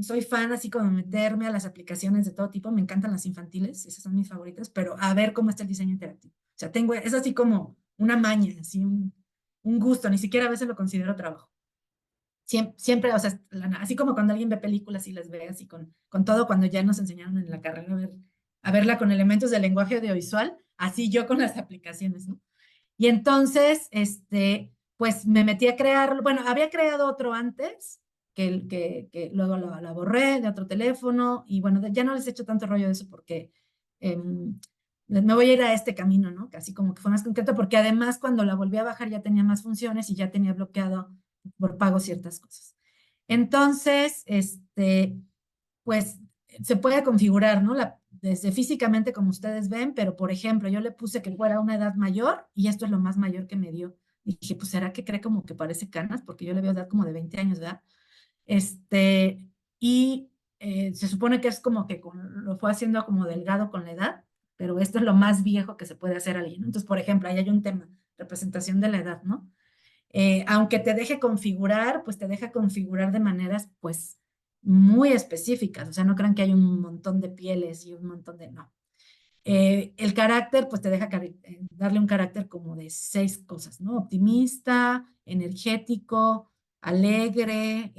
soy fan así como meterme a las aplicaciones de todo tipo, me encantan las infantiles, esas son mis favoritas, pero a ver cómo está el diseño interactivo. O sea, es así como una maña, así un gusto, ni siquiera a veces lo considero trabajo. siempre, o sea, así como cuando alguien ve películas y las ve así con todo, cuando ya nos enseñaron en la carrera a verla con elementos del lenguaje audiovisual, así yo con las aplicaciones, ¿no? Y entonces, pues me metí a crear, bueno, había creado otro antes, que luego la borré de otro teléfono, y bueno, ya no les he hecho tanto rollo de eso porque me voy a ir a este camino, ¿no? Casi como que fue más concreto, porque además cuando la volví a bajar ya tenía más funciones y ya tenía bloqueado por pago ciertas cosas. Entonces, pues se puede configurar, ¿no? Desde físicamente como ustedes ven, pero por ejemplo, yo le puse que fuera una edad mayor y esto es lo más mayor que me dio. Dije, pues ¿será que cree como que parece canas? Porque yo le veo edad como de 20 años, ¿verdad? Y se supone que es como que lo fue haciendo como delgado con la edad, pero esto es lo más viejo que se puede hacer a alguien, ¿no? Entonces, por ejemplo, ahí hay un tema, representación de la edad, ¿no? Aunque te deje configurar, pues te deja configurar de maneras, pues, muy específicas. O sea, no crean que hay un montón de pieles y un montón de... No. El carácter, pues te deja darle un carácter como de 6 cosas, ¿no? Optimista, energético, alegre,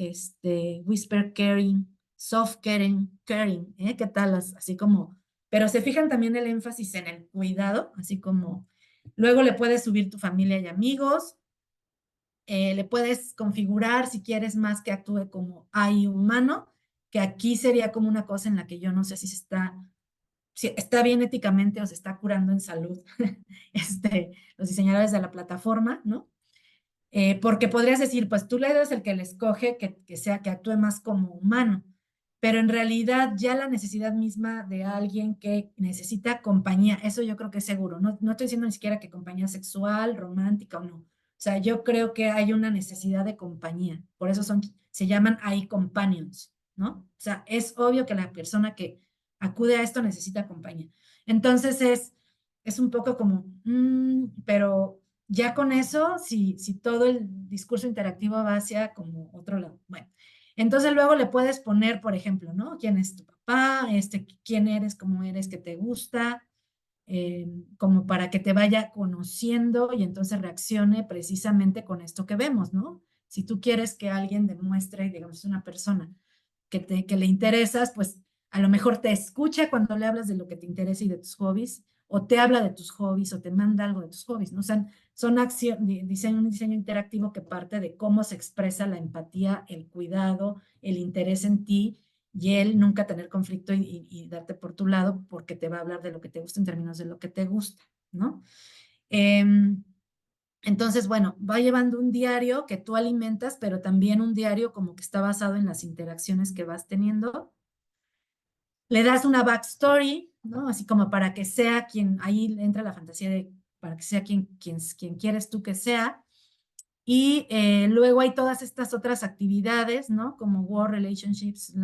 whisper caring, soft caring, ¿eh? ¿Qué tal? Así como... Pero se fijan también el énfasis en el cuidado, así como... Luego le puedes subir tu familia y amigos, le puedes configurar si quieres más que actúe como hay humano, que aquí sería como una cosa en la que yo no sé si está bien éticamente o se está curando en salud, los diseñadores de la plataforma, ¿no? Porque podrías decir, pues tú le eres el que le escoge que actúe más como humano, pero en realidad ya la necesidad misma de alguien que necesita compañía, eso yo creo que es seguro, no estoy diciendo ni siquiera que compañía sexual, romántica o no, o sea, yo creo que hay una necesidad de compañía, por eso se llaman ahí companions, ¿no? O sea, es obvio que la persona que acude a esto necesita compañía. Entonces es un poco como, pero ya con eso, si todo el discurso interactivo va hacia como otro lado. Bueno, entonces luego le puedes poner, por ejemplo, ¿no? ¿Quién es tu papá? ¿Quién eres? ¿Cómo eres? ¿Qué te gusta? Como para que te vaya conociendo y entonces reaccione precisamente con esto que vemos, ¿no? Si tú quieres que alguien demuestre, digamos, una persona que le interesas, pues a lo mejor te escucha cuando le hablas de lo que te interesa y de tus hobbies, o te habla de tus hobbies, o te manda algo de tus hobbies, ¿no? O sea, un diseño interactivo que parte de cómo se expresa la empatía, el cuidado, el interés en ti, y él nunca tener conflicto y darte por tu lado porque te va a hablar de lo que te gusta en términos de lo que te gusta, ¿no? Entonces, bueno, va llevando un diario que tú alimentas, pero también un diario como que está basado en las interacciones que vas teniendo. Le das una backstory, ¿no? Así como para que sea quien, ahí entra la fantasía de, para que sea quien quieres tú que sea. Y luego hay todas estas otras actividades, ¿no? Como Word Relationships,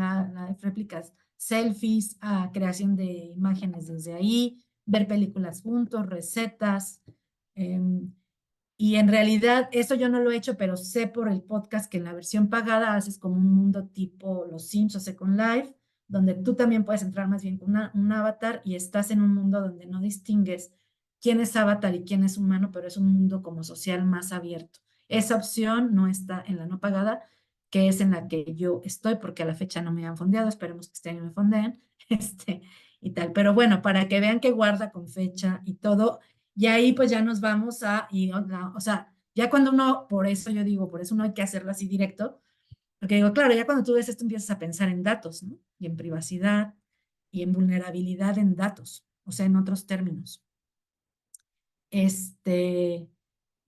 réplicas, selfies, creación de imágenes desde ahí, ver películas juntos, recetas. Y en realidad eso yo no lo he hecho, pero sé por el podcast que en la versión pagada haces como un mundo tipo Los Sims o Second Life, donde tú también puedes entrar más bien con un avatar y estás en un mundo donde no distingues quién es avatar y quién es humano, pero es un mundo como social más abierto. Esa opción no está en la no pagada, que es en la que yo estoy, porque a la fecha no me han fondeado, esperemos que este año me fondeen, y tal. Pero bueno, para que vean que guarda con fecha y todo, y ahí pues ya nos vamos o sea, ya cuando uno, por eso yo digo, por eso no hay que hacerlo así directo, porque digo, claro, ya cuando tú ves esto empiezas a pensar en datos, ¿no? Y en privacidad y en vulnerabilidad en datos, o sea, en otros términos.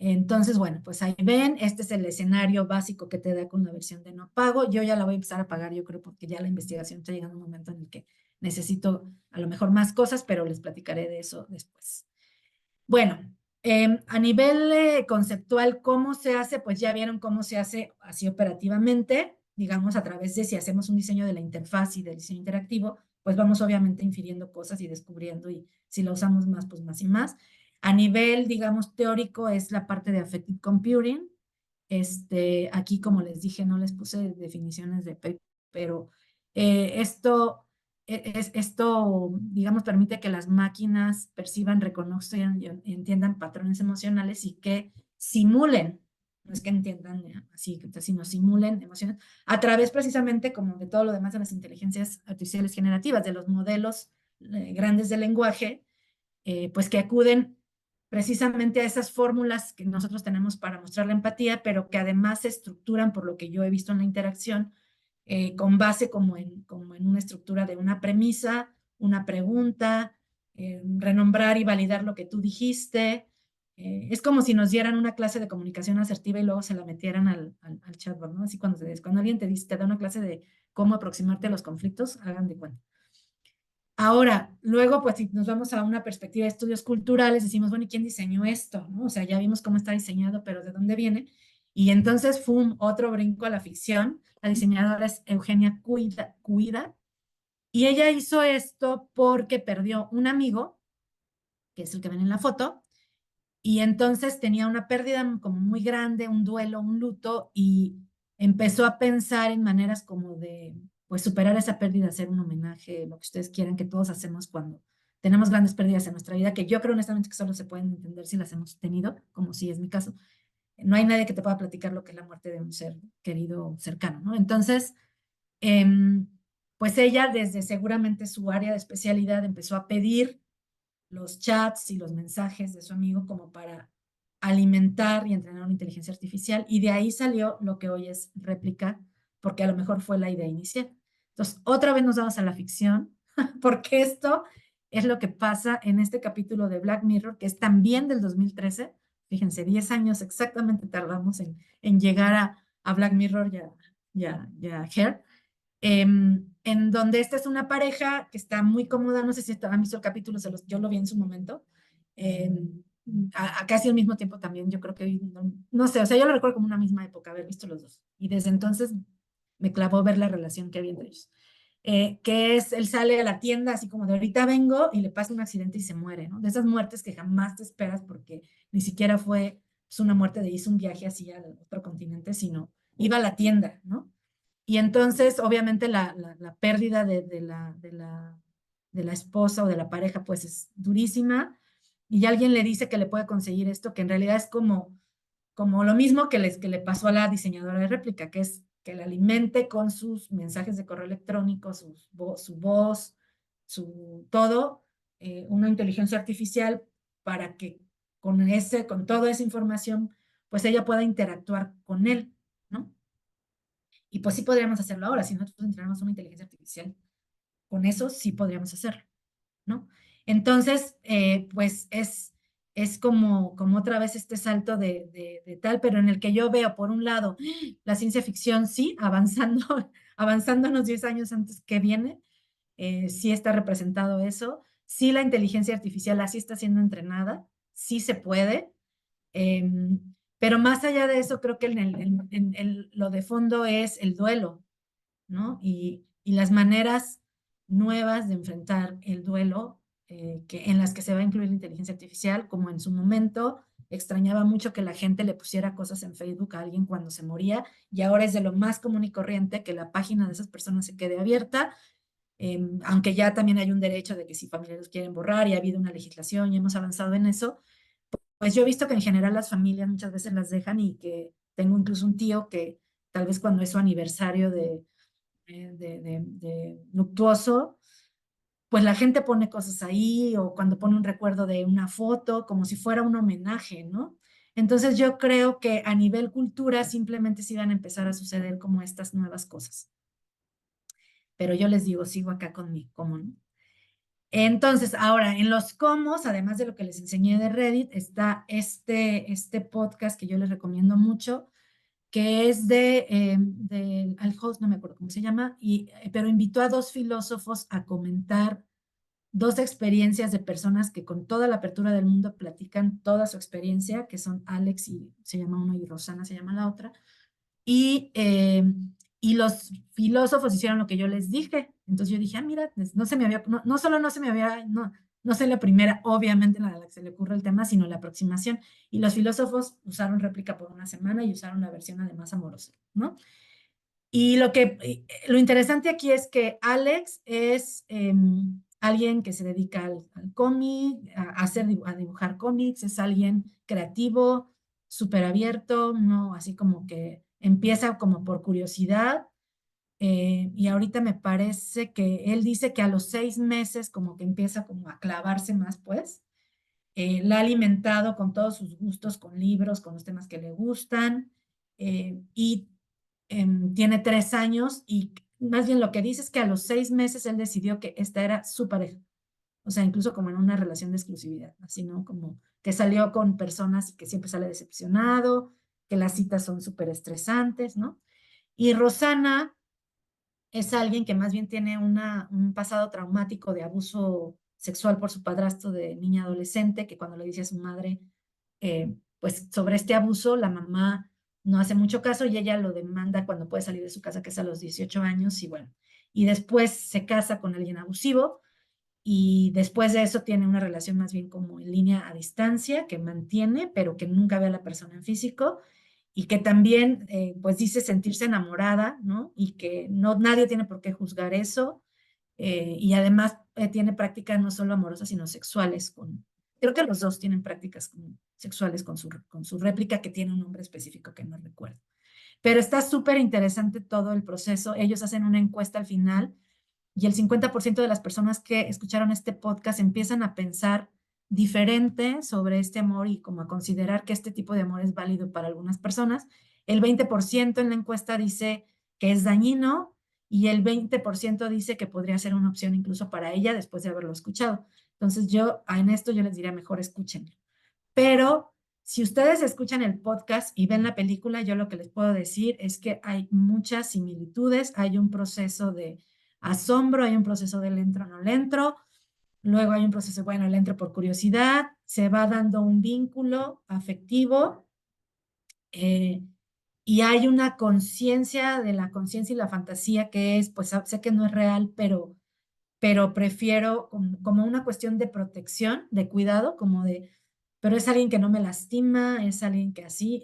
Entonces, bueno, pues ahí ven, este es el escenario básico que te da con la versión de no pago. Yo ya la voy a empezar a pagar, yo creo, porque ya la investigación está llegando a un momento en el que necesito a lo mejor más cosas, pero les platicaré de eso después. Bueno, a nivel conceptual, ¿cómo se hace? Pues ya vieron cómo se hace así operativamente, digamos, a través de si hacemos un diseño de la interfaz y del diseño interactivo, pues vamos obviamente infiriendo cosas y descubriendo, y si lo usamos más, pues más y más. A nivel, digamos, teórico es la parte de Affective Computing. Aquí, como les dije, no les puse definiciones de paper, pero esto digamos, permite que las máquinas perciban, reconozcan y entiendan patrones emocionales y que simulen no es que entiendan así, sino simulen emociones, a través precisamente como de todo lo demás de las inteligencias artificiales generativas, de los modelos grandes de lenguaje, pues que acuden precisamente a esas fórmulas que nosotros tenemos para mostrar la empatía, pero que además se estructuran, por lo que yo he visto en la interacción, con base como en una estructura de una premisa, una pregunta, renombrar y validar lo que tú dijiste. Es como si nos dieran una clase de comunicación asertiva y luego se la metieran al chatbot, ¿no? Así cuando alguien te da una clase de cómo aproximarte a los conflictos, hagan de cuenta. Ahora, luego, pues si nos vamos a una perspectiva de estudios culturales, decimos, bueno, ¿y quién diseñó esto? ¿No? O sea, ya vimos cómo está diseñado, pero ¿de dónde viene? Y entonces, otro brinco a la ficción. La diseñadora es Eugenia Cuida, y ella hizo esto porque perdió un amigo, que es el que ven en la foto, y entonces tenía una pérdida como muy grande, un duelo, un luto, y empezó a pensar en maneras como de, pues, superar esa pérdida, hacer un homenaje, lo que ustedes quieran, que todos hacemos cuando tenemos grandes pérdidas en nuestra vida, que yo creo honestamente que solo se pueden entender si las hemos tenido, como si es mi caso. No hay nadie que te pueda platicar lo que es la muerte de un ser querido cercano, ¿no? Entonces, pues ella desde seguramente su área de especialidad empezó a pedir los chats y los mensajes de su amigo como para alimentar y entrenar una inteligencia artificial, y de ahí salió lo que hoy es Réplica, porque a lo mejor fue la idea inicial. Entonces, otra vez nos vamos a la ficción, porque esto es lo que pasa en este capítulo de Black Mirror, que es también del 2013. Fíjense, 10 años exactamente tardamos en llegar a Black Mirror ya Her. En donde esta es una pareja que está muy cómoda, no sé si han visto el capítulo, yo lo vi en su momento, a casi al mismo tiempo también, yo creo que, no sé, o sea, yo lo recuerdo como una misma época, haber visto los dos, y desde entonces me clavó ver la relación que había entre ellos. Que es, él sale a la tienda así como de ahorita vengo y le pasa un accidente y se muere, ¿no? De esas muertes que jamás te esperas porque ni siquiera fue pues, una muerte de hizo un viaje así al otro continente, sino iba a la tienda, ¿no? Y entonces, obviamente, la pérdida de la esposa o de la pareja, pues es durísima. Y alguien le dice que le puede conseguir esto, que en realidad es como lo mismo que le pasó a la diseñadora de réplica, que es que la alimente con sus mensajes de correo electrónico, su voz, su todo, una inteligencia artificial para que con toda esa información, pues ella pueda interactuar con él, ¿no? Y pues sí podríamos hacerlo ahora, si nosotros entrenamos una inteligencia artificial, con eso sí podríamos hacerlo, ¿no? Entonces, pues es como otra vez este salto de tal, pero en el que yo veo, por un lado, la ciencia ficción sí, avanzándonos 10 años antes que viene, sí está representado eso, sí la inteligencia artificial así está siendo entrenada, sí se puede, pero más allá de eso, creo que lo de fondo es el duelo, ¿no? Y las maneras nuevas de enfrentar el duelo en las que se va a incluir la inteligencia artificial, como en su momento extrañaba mucho que la gente le pusiera cosas en Facebook a alguien cuando se moría, y ahora es de lo más común y corriente que la página de esas personas se quede abierta, aunque ya también hay un derecho de que si familiares quieren borrar y ha habido una legislación y hemos avanzado en eso, pues yo he visto que en general las familias muchas veces las dejan, y que tengo incluso un tío que tal vez cuando es su aniversario de luctuoso, pues la gente pone cosas ahí, o cuando pone un recuerdo de una foto, como si fuera un homenaje, ¿no? Entonces yo creo que a nivel cultura simplemente sí van a empezar a suceder como estas nuevas cosas. Pero yo les digo, sigo acá con mi cómo, ¿no? Entonces, ahora, en los comos, además de lo que les enseñé de Reddit, está este podcast que yo les recomiendo mucho, que es al host, no me acuerdo cómo se llama, pero invitó a dos filósofos a comentar dos experiencias de personas que con toda la apertura del mundo platican toda su experiencia, que son Alex, y se llama uno, y Rosana se llama la otra, y, y los filósofos hicieron lo que yo les dije. Entonces yo dije, ah, mira, no se me había, no solo no se me había, no sé la primera, obviamente, la que se le ocurre el tema, sino la aproximación. Y los filósofos usaron réplica por una semana y usaron la versión además amorosa, ¿no? Y lo interesante aquí es que Alex es alguien que se dedica al cómic, a dibujar cómics, es alguien creativo, súper abierto, no, así como que empieza como por curiosidad. Y ahorita me parece que él dice que a los 6 meses como que empieza como a clavarse más, pues. La ha alimentado con todos sus gustos, con libros, con los temas que le gustan, y tiene 3 años y más bien lo que dice es que a los 6 meses él decidió que esta era su pareja, o sea, incluso como en una relación de exclusividad, así, ¿no? Como que salió con personas y que siempre sale decepcionado, que las citas son súper estresantes, ¿no? Y Rosana es alguien que más bien tiene un pasado traumático de abuso sexual por su padrastro de niña adolescente, que cuando le dice a su madre, pues sobre este abuso, la mamá no hace mucho caso y ella lo demanda cuando puede salir de su casa, que es a los 18 años, y bueno, y después se casa con alguien abusivo y después de eso tiene una relación más bien como en línea a distancia, que mantiene, pero que nunca ve a la persona en físico y que también pues dice sentirse enamorada, ¿no? Y que no, nadie tiene por qué juzgar eso, y además tiene prácticas no solo amorosas, sino sexuales creo que los dos tienen prácticas sexuales con su réplica que tiene un nombre específico que no recuerdo. Pero está súper interesante todo el proceso. Ellos hacen una encuesta al final y el 50% de las personas que escucharon este podcast empiezan a pensar diferente sobre este amor y como a considerar que este tipo de amor es válido para algunas personas. El 20% en la encuesta dice que es dañino y el 20% dice que podría ser una opción incluso para ella después de haberlo escuchado. Entonces yo en esto yo les diría mejor escúchenlo. Pero si ustedes escuchan el podcast y ven la película, yo lo que les puedo decir es que hay muchas similitudes, hay un proceso de asombro, hay un proceso de le entro, no le entro, luego hay un proceso, bueno, le entro por curiosidad, se va dando un vínculo afectivo, eh, y hay una conciencia de la conciencia y la fantasía que es, pues sé que no es real, pero prefiero como una cuestión de protección, de cuidado, como de, pero es alguien que no me lastima, es alguien que así,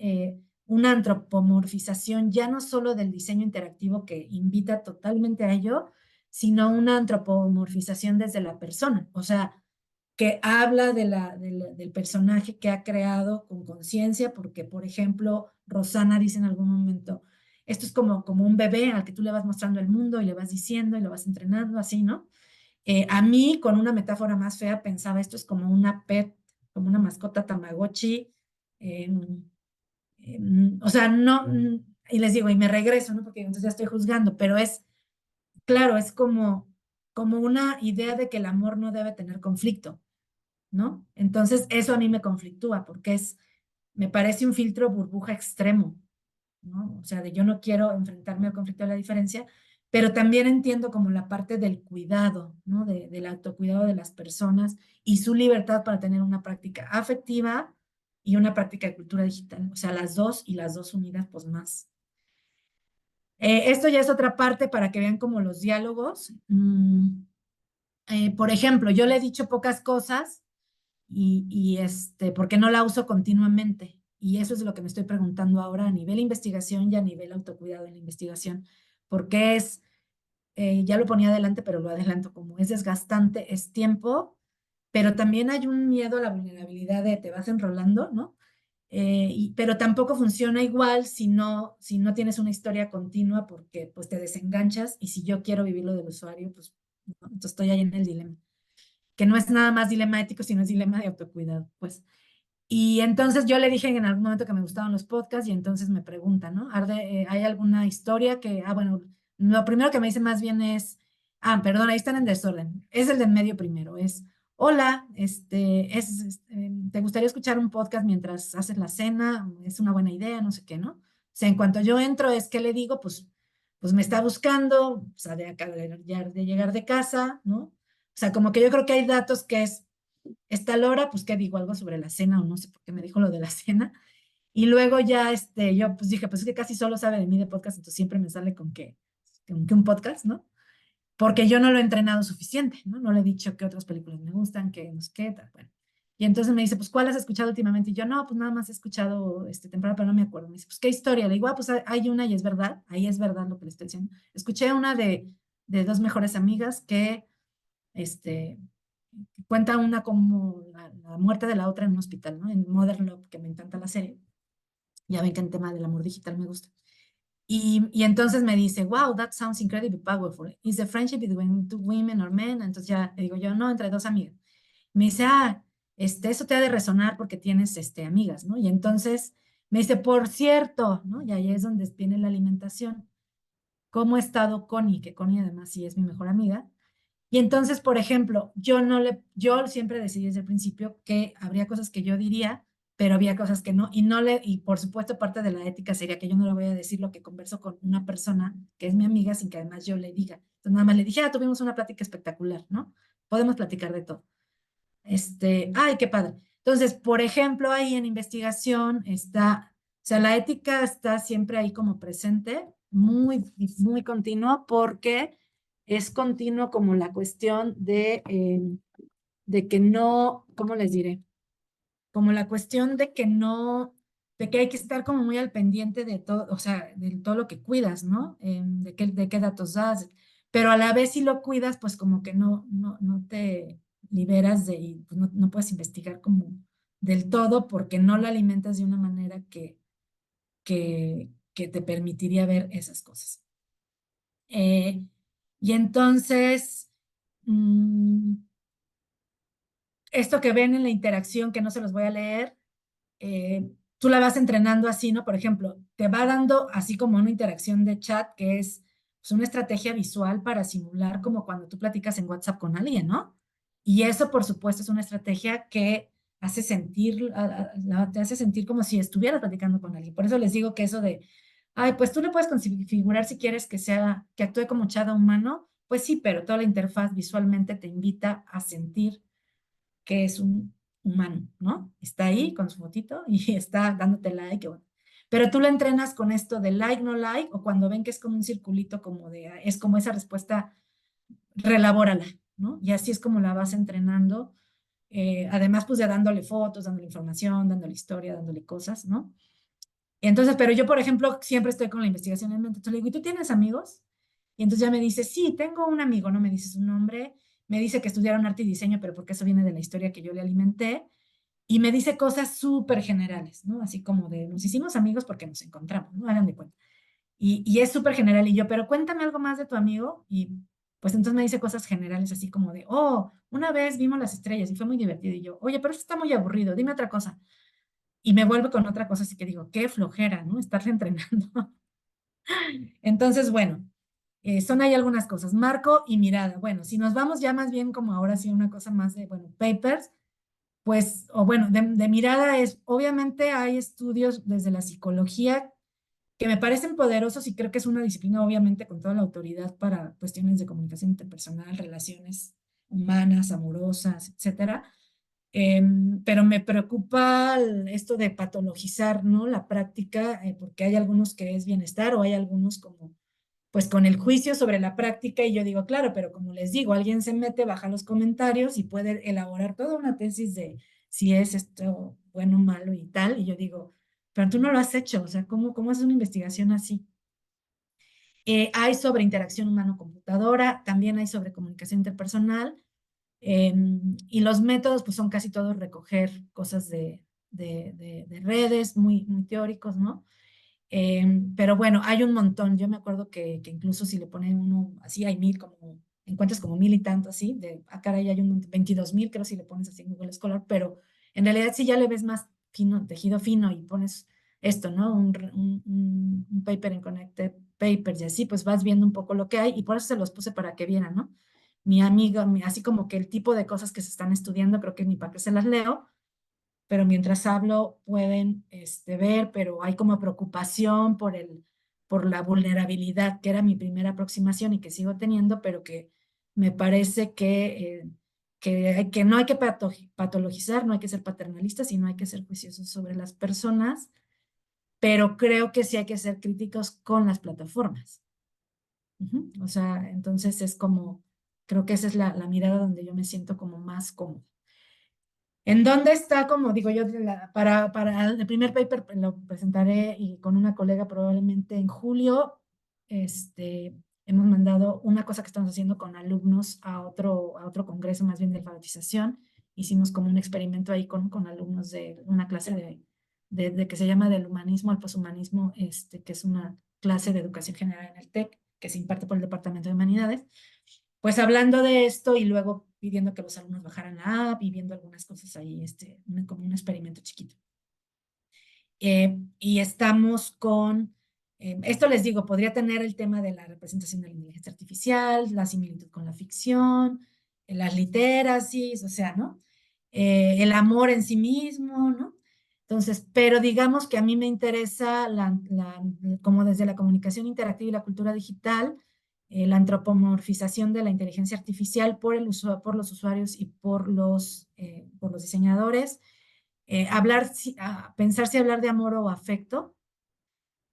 una antropomorfización ya no solo del diseño interactivo que invita totalmente a ello, sino una antropomorfización desde la persona, o sea, que habla del personaje que ha creado con conciencia, porque, por ejemplo, Rosana dice en algún momento, esto es como un bebé al que tú le vas mostrando el mundo y le vas diciendo y lo vas entrenando, así, ¿no? A mí, con una metáfora más fea, pensaba esto es como una pet, como una mascota Tamagotchi. eh, o sea, no, y les digo, y me regreso, ¿no? Porque entonces ya estoy juzgando, pero es, claro, es como una idea de que el amor no debe tener conflicto, ¿no? Entonces, eso a mí me conflictúa, porque me parece un filtro burbuja extremo, ¿no? O sea, de yo no quiero enfrentarme al conflicto de la diferencia, pero también entiendo como la parte del cuidado, ¿no? Del autocuidado de las personas y su libertad para tener una práctica afectiva y una práctica de cultura digital. O sea, las dos y las dos unidas, pues más. Esto ya es otra parte para que vean como los diálogos. Por ejemplo, yo le he dicho pocas cosas porque no la uso continuamente. Y eso es lo que me estoy preguntando ahora a nivel investigación y a nivel autocuidado en la investigación, porque ya lo ponía adelante, pero lo adelanto, como es desgastante, es tiempo, pero también hay un miedo a la vulnerabilidad de te vas enrolando, ¿no? Pero tampoco funciona igual si no tienes una historia continua porque pues te desenganchas y si yo quiero vivir lo del usuario, pues ¿no? Entonces estoy ahí en el dilema, que no es nada más dilema ético, sino es dilema de autocuidado, pues. Y entonces yo le dije en algún momento que me gustaban los podcasts y entonces me preguntan, ¿no? Arde, ¿hay alguna historia bueno, lo primero que me dice más bien es, perdón, ahí están en desorden. Es el del medio primero, hola, ¿te gustaría escuchar un podcast mientras haces la cena? Es una buena idea, no sé qué, ¿no? O sea, en cuanto yo entro, ¿qué le digo? Pues me está buscando, o sea, de llegar de casa, ¿no? O sea, como que yo creo que hay datos que está a la hora, pues qué digo, algo sobre la cena o no sé por qué me dijo lo de la cena. Y luego ya yo pues dije, pues es que casi solo sabe de mí de podcast, entonces siempre me sale con que un podcast, ¿no? Porque yo no lo he entrenado suficiente, ¿no? No le he dicho qué otras películas me gustan, qué no sé qué, tal, bueno. Y entonces me dice, pues, ¿cuál has escuchado últimamente? Y yo, no, pues nada más he escuchado temporada, pero no me acuerdo. Me dice, pues, ¿qué historia? Le digo, pues hay una y es verdad, ahí es verdad lo que le estoy diciendo. Escuché una de dos mejores amigas que, cuenta una como la muerte de la otra en un hospital, ¿no? En Modern Love, que me encanta la serie. Ya ven que en tema del amor digital me gusta. Y entonces me dice, wow, that sounds incredibly powerful. Is the friendship between two women or men? Entonces ya le digo yo, no, entre dos amigas. Me dice, eso te ha de resonar porque tienes amigas, ¿no? Y entonces me dice, por cierto, ¿no? Y ahí es donde viene la alimentación. ¿Cómo ha estado Connie? Que Connie además sí es mi mejor amiga. Y entonces, por ejemplo, yo siempre decidí desde el principio que habría cosas que yo diría, pero había cosas que no, y por supuesto parte de la ética sería que yo no le voy a decir lo que converso con una persona que es mi amiga sin que además yo le diga. Entonces nada más le dije, tuvimos una plática espectacular, ¿no? Podemos platicar de todo. Ay, qué padre. Entonces, por ejemplo, ahí en investigación está, o sea, la ética está siempre ahí como presente, muy, muy continua, porque es continuo como la cuestión de que no, ¿cómo les diré? Como la cuestión de que no, de que hay que estar como muy al pendiente de todo, o sea, de todo lo que cuidas, ¿no? De qué datos das, pero a la vez si lo cuidas, pues como que no te liberas de, y pues no puedes investigar como del todo porque no lo alimentas de una manera que te permitiría ver esas cosas. Y entonces, esto que ven en la interacción, que no se los voy a leer, tú la vas entrenando así, ¿no? Por ejemplo, te va dando así como una interacción de chat que es pues, una estrategia visual para simular como cuando tú platicas en WhatsApp con alguien, ¿no? Y eso, por supuesto, es una estrategia que hace sentir, te hace sentir como si estuvieras platicando con alguien. Por eso les digo que eso de, ay, pues tú le puedes configurar si quieres que actúe como chat humano, pues sí, pero toda la interfaz visualmente te invita a sentir que es un humano, ¿no? Está ahí con su fotito y está dándote like. Bueno. Pero tú lo entrenas con esto de like, no like, o cuando ven que es como un circulito, como es como esa respuesta, relabórala, ¿no? Y así es como la vas entrenando. Además, pues ya dándole fotos, dándole información, dándole historia, dándole cosas, ¿no? Entonces, pero yo, por ejemplo, siempre estoy con la investigación en mente. Entonces le digo, ¿y tú tienes amigos? Y entonces ya me dice, sí, tengo un amigo, no me dice su nombre, me dice que estudiaron arte y diseño, pero porque eso viene de la historia que yo le alimenté, y me dice cosas súper generales, ¿no? Así como de, nos hicimos amigos porque nos encontramos, ¿no? Hagan de cuenta. Y es súper general, y yo, pero cuéntame algo más de tu amigo, y pues entonces me dice cosas generales, así como de, una vez vimos las estrellas y fue muy divertido, y yo, oye, pero eso está muy aburrido, dime otra cosa. Y me vuelve con otra cosa, así que digo, qué flojera, ¿no? Estarse entrenando. Entonces, bueno, son ahí algunas cosas. Marco y mirada. Bueno, si nos vamos ya más bien como ahora sí una cosa más de, bueno, papers, pues, o bueno, de mirada es, obviamente hay estudios desde la psicología que me parecen poderosos y creo que es una disciplina obviamente con toda la autoridad para cuestiones de comunicación interpersonal, relaciones humanas, amorosas, etcétera. Pero me preocupa esto de patologizar, ¿no? La práctica, porque hay algunos que es bienestar o hay algunos como, pues con el juicio sobre la práctica y yo digo, claro, pero como les digo, alguien se mete, baja los comentarios y puede elaborar toda una tesis de si es esto bueno o malo y tal, y yo digo, pero tú no lo has hecho, o sea, ¿cómo haces una investigación así? Hay sobre interacción humano-computadora, también hay sobre comunicación interpersonal, y los métodos pues son casi todos recoger cosas de redes, muy, muy teóricos, ¿no? Pero bueno, hay un montón. Yo me acuerdo que incluso si le ponen uno, así hay 1000, como encuentras como 1000 y tanto así, caray, hay un 22,000, creo si le pones así en Google Scholar, pero en realidad si ya le ves más fino, tejido fino y pones esto, ¿no? Un paper en Connected Papers y así, pues vas viendo un poco lo que hay y por eso se los puse para que vieran, ¿no? Mi amiga, así como que el tipo de cosas que se están estudiando, creo que ni para qué se las leo, pero mientras hablo pueden ver, pero hay como preocupación por la vulnerabilidad, que era mi primera aproximación y que sigo teniendo, pero que me parece que no hay que patologizar, no hay que ser paternalistas y no hay que ser juiciosos sobre las personas, pero creo que sí hay que ser críticos con las plataformas. O sea, entonces es como, creo que esa es la mirada donde yo me siento como más cómoda. ¿En dónde está, como digo yo, para el primer paper lo presentaré y con una colega probablemente en julio? Hemos mandado una cosa que estamos haciendo con alumnos a otro congreso más bien de alfabetización. Hicimos como un experimento ahí con alumnos de una clase de que se llama del humanismo al poshumanismo, que es una clase de educación general en el TEC, que se imparte por el Departamento de Humanidades, pues hablando de esto y luego pidiendo que los alumnos bajaran la app y viendo algunas cosas ahí, como un experimento chiquito. Y estamos con, esto les digo, podría tener el tema de la representación de la inteligencia artificial, la similitud con la ficción, las literacies, o sea, ¿no? El amor en sí mismo, ¿no? Entonces, pero digamos que a mí me interesa, como desde la comunicación interactiva y la cultura digital, la antropomorfización de la inteligencia artificial por por los usuarios y por los diseñadores, pensar si hablar de amor o afecto.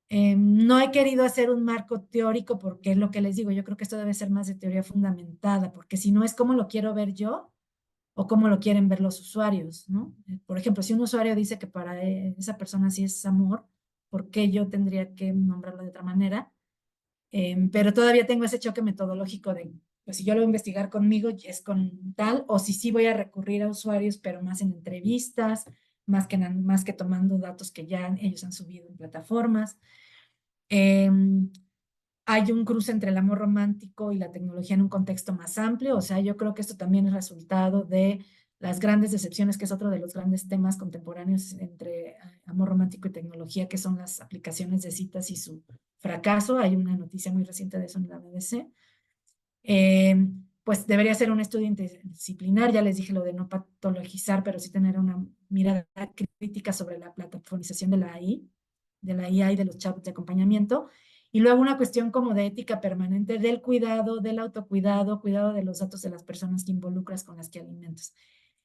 No he querido hacer un marco teórico porque es lo que les digo, yo creo que esto debe ser más de teoría fundamentada, porque si no es cómo lo quiero ver yo o cómo lo quieren ver los usuarios, ¿no? Por ejemplo, si un usuario dice que para esa persona sí es amor, ¿por qué yo tendría que nombrarlo de otra manera? Pero todavía tengo ese choque metodológico de, pues si yo lo voy a investigar conmigo, es con tal, o si sí voy a recurrir a usuarios, pero más en entrevistas, más que tomando datos que ya ellos han subido en plataformas. Hay un cruce entre el amor romántico y la tecnología en un contexto más amplio, o sea, yo creo que esto también es resultado de las grandes decepciones, que es otro de los grandes temas contemporáneos entre amor romántico y tecnología, que son las aplicaciones de citas y su fracaso. Hay una noticia muy reciente de eso en la BBC. Pues debería ser un estudio interdisciplinar, ya les dije lo de no patologizar, pero sí tener una mirada crítica sobre la plataformización de la AI, de la IA y de los chatbots de acompañamiento. Y luego una cuestión como de ética permanente del cuidado, del autocuidado, cuidado de los datos de las personas que involucras con las que alimentas.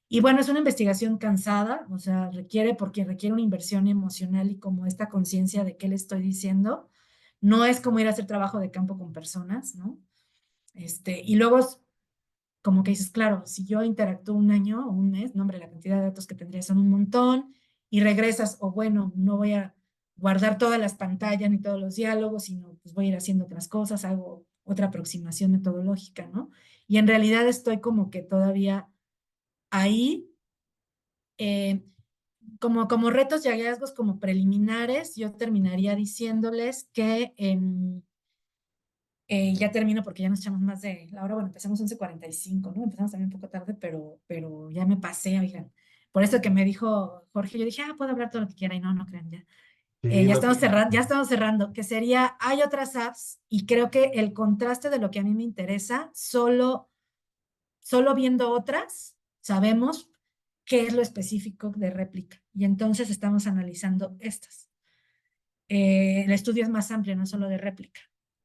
Y bueno, es una investigación cansada, o sea, porque requiere una inversión emocional y como esta conciencia de qué le estoy diciendo. No es como ir a hacer trabajo de campo con personas, ¿no? Y luego, como que dices, claro, si yo interactúo un año o un mes, no, hombre, la cantidad de datos que tendría son un montón, y regresas, o bueno, no voy a guardar todas las pantallas ni todos los diálogos, sino pues voy a ir haciendo otras cosas, hago otra aproximación metodológica, ¿no? Y en realidad estoy como que todavía ahí, eh, como retos y hallazgos como preliminares, yo terminaría diciéndoles que ya termino porque ya nos echamos más de la hora. Bueno, empezamos 11:45, ¿no? Empezamos también un poco tarde, pero ya me pasé, oigan. Por eso que me dijo Jorge, yo dije, puedo hablar todo lo que quiera y no, no crean ya. Sí, no te Ya preocupes. estamos cerrando, que sería, hay otras apps y creo que el contraste de lo que a mí me interesa, solo viendo otras, sabemos qué es lo específico de réplica. Y entonces estamos analizando estas. El estudio es más amplio, no solo de réplica.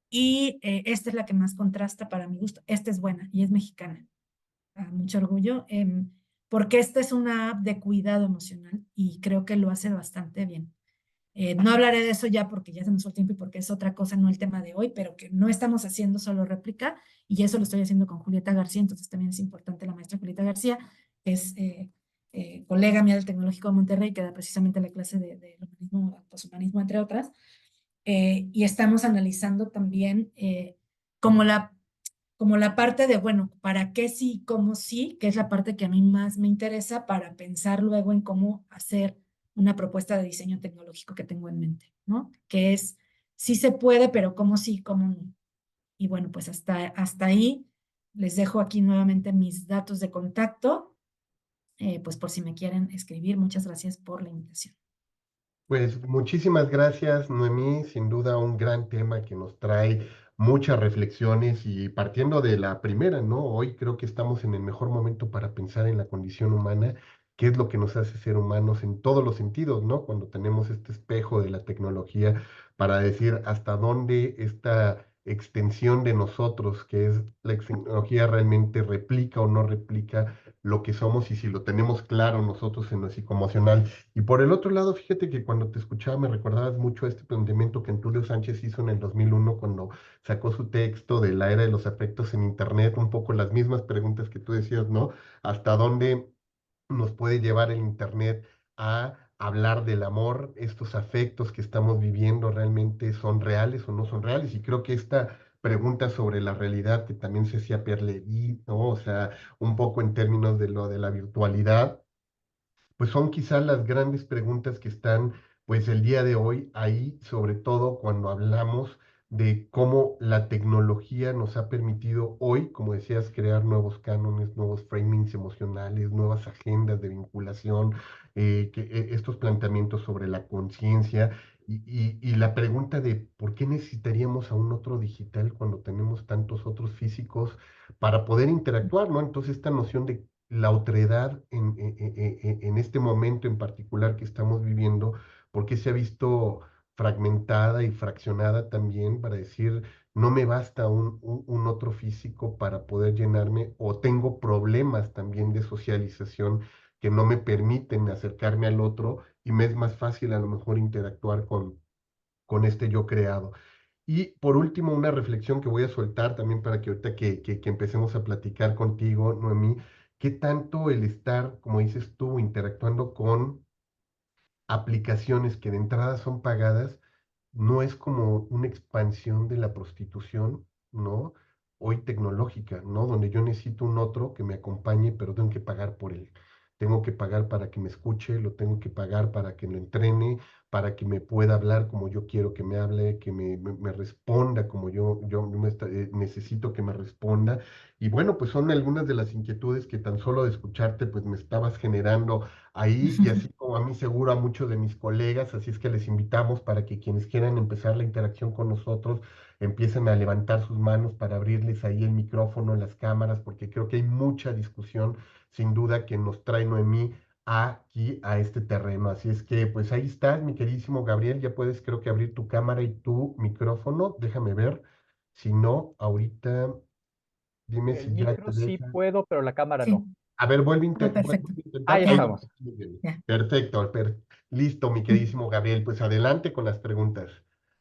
Y esta es la que más contrasta para mi gusto. Esta es buena y es mexicana. Mucho orgullo, porque esta es una app de cuidado emocional y creo que lo hace bastante bien. No hablaré de eso ya porque ya se nos fue el tiempo y porque es otra cosa, no el tema de hoy, pero que no estamos haciendo solo réplica y eso lo estoy haciendo con Julieta García, entonces también es importante la maestra Julieta García, que es colega mía del Tecnológico de Monterrey, que da precisamente la clase de humanismo, poshumanismo, entre otras, y estamos analizando también como como la parte de, bueno, ¿para qué sí, cómo sí? Que es la parte que a mí más me interesa para pensar luego en cómo hacer una propuesta de diseño tecnológico que tengo en mente, ¿no? Que es, sí se puede, pero cómo sí, cómo no. Y bueno, pues hasta ahí les dejo aquí nuevamente mis datos de contacto, pues por si me quieren escribir. Muchas gracias por la invitación. Pues muchísimas gracias, Noemí. Sin duda un gran tema que nos trae muchas reflexiones y partiendo de la primera, ¿no? Hoy creo que estamos en el mejor momento para pensar en la condición humana, qué es lo que nos hace ser humanos en todos los sentidos, ¿no? Cuando tenemos este espejo de la tecnología para decir hasta dónde esta extensión de nosotros, que es la tecnología, realmente replica o no replica lo que somos y si lo tenemos claro nosotros en lo psicoemocional. Y por el otro lado, fíjate que cuando te escuchaba me recordabas mucho a este planteamiento que Antulio Sánchez hizo en el 2001 cuando sacó su texto de la era de los afectos en Internet, un poco las mismas preguntas que tú decías, ¿no? ¿Hasta dónde nos puede llevar el Internet a hablar del amor? ¿Estos afectos que estamos viviendo realmente son reales o no son reales? Y creo que esta pregunta sobre la realidad que también se hacía Pierre Levy, ¿no? O sea, un poco en términos de lo de la virtualidad pues son quizás las grandes preguntas que están pues el día de hoy ahí, sobre todo cuando hablamos de cómo la tecnología nos ha permitido hoy, como decías, crear nuevos cánones, nuevos framings emocionales, nuevas agendas de vinculación, estos planteamientos sobre la conciencia y la pregunta de por qué necesitaríamos a un otro digital cuando tenemos tantos otros físicos para poder interactuar, ¿no? Entonces esta noción de la otredad en este momento en particular que estamos viviendo, porque se ha visto fragmentada y fraccionada también para decir, no me basta un otro físico para poder llenarme o tengo problemas también de socialización que no me permiten acercarme al otro y me es más fácil a lo mejor interactuar con este yo creado. Y por último, una reflexión que voy a soltar también para que ahorita que empecemos a platicar contigo, Noemí, ¿qué tanto el estar, como dices tú, interactuando con aplicaciones que de entrada son pagadas, no es como una expansión de la prostitución, ¿no? Hoy tecnológica, ¿no? Donde yo necesito un otro que me acompañe, pero tengo que pagar por él. Tengo que pagar para que me escuche, lo tengo que pagar para que lo entrene, para que me pueda hablar como yo quiero que me hable, que me responda como necesito que me responda. Y bueno, pues son algunas de las inquietudes que tan solo de escucharte, pues me estabas generando ahí y así como a mí seguro a muchos de mis colegas, así es que les invitamos para que quienes quieran empezar la interacción con nosotros empiecen a levantar sus manos para abrirles ahí el micrófono, las cámaras, porque creo que hay mucha discusión sin duda que nos trae Noemí aquí a este terreno. Así es que pues ahí estás, mi queridísimo Gabriel, ya puedes creo que abrir tu cámara y tu micrófono, déjame ver, si no, ahorita dime El si ya micro te sí deja. puedo, pero la cámara Sí, no. A ver, perfecto. vuelve a intentar. Ahí Ahí Ya, estamos. está, muy bien. ya. Perfecto, listo, mi queridísimo Gabriel. Pues adelante con las preguntas.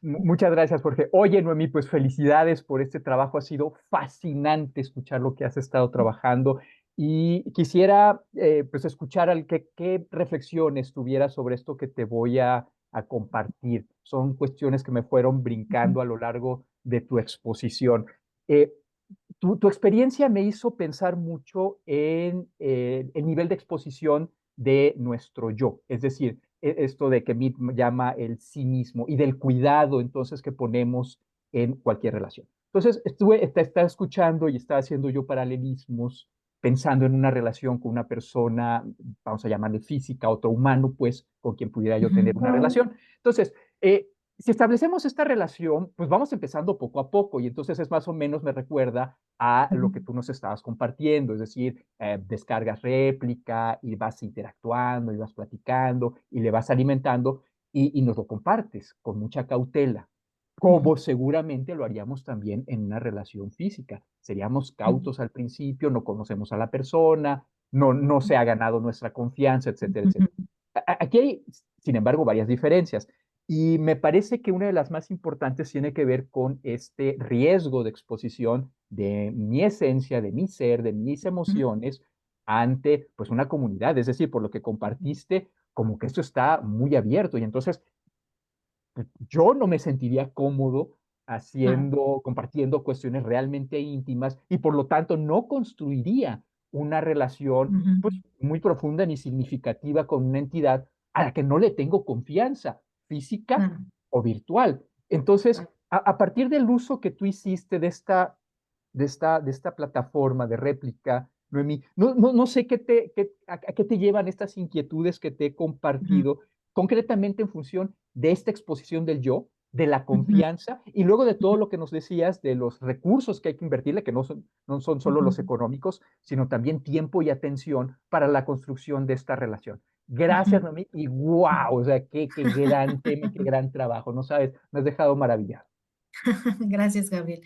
Muchas gracias, Jorge. Oye, Noemí, pues felicidades por este trabajo. Ha sido fascinante escuchar lo que has estado trabajando y quisiera pues escuchar qué reflexiones tuvieras sobre esto que te voy a compartir. Son cuestiones que me fueron brincando a lo largo de tu exposición. Eh, tu experiencia me hizo pensar mucho en el nivel de exposición de nuestro yo, es decir, esto de que Mead llama el sí mismo y del cuidado entonces que ponemos en cualquier relación. Entonces, estaba escuchando y estaba haciendo yo paralelismos pensando en una relación con una persona, vamos a llamarle física, otro humano, pues, con quien pudiera yo tener una relación. Entonces, si establecemos esta relación, pues vamos empezando poco a poco y entonces es más o menos me recuerda a lo que tú nos estabas compartiendo, es decir, descargas réplica y vas interactuando y vas platicando y le vas alimentando y nos lo compartes con mucha cautela, como seguramente lo haríamos también en una relación física. Seríamos cautos al principio, no conocemos a la persona, no se ha ganado nuestra confianza, etcétera, etcétera. Aquí hay, sin embargo, varias diferencias. Y me parece que una de las más importantes tiene que ver con este riesgo de exposición de mi esencia, de mi ser, de mis emociones ante pues una comunidad. Es decir, por lo que compartiste, como que esto está muy abierto y entonces yo no me sentiría cómodo compartiendo cuestiones realmente íntimas y por lo tanto no construiría una relación pues muy profunda ni significativa con una entidad a la que no le tengo confianza física Claro. o virtual. Entonces, a partir del uso que tú hiciste de esta plataforma de réplica, Noemí, no sé a qué te llevan estas inquietudes que te he compartido, concretamente en función de esta exposición del yo, de la confianza y luego de todo lo que nos decías de los recursos que hay que invertirle, que no son solo los económicos, sino también tiempo y atención para la construcción de esta relación. Gracias, Noemí, y wow, o sea, qué gran tema, qué gran trabajo, no sabes, me has dejado maravillado. Gracias, Gabriel.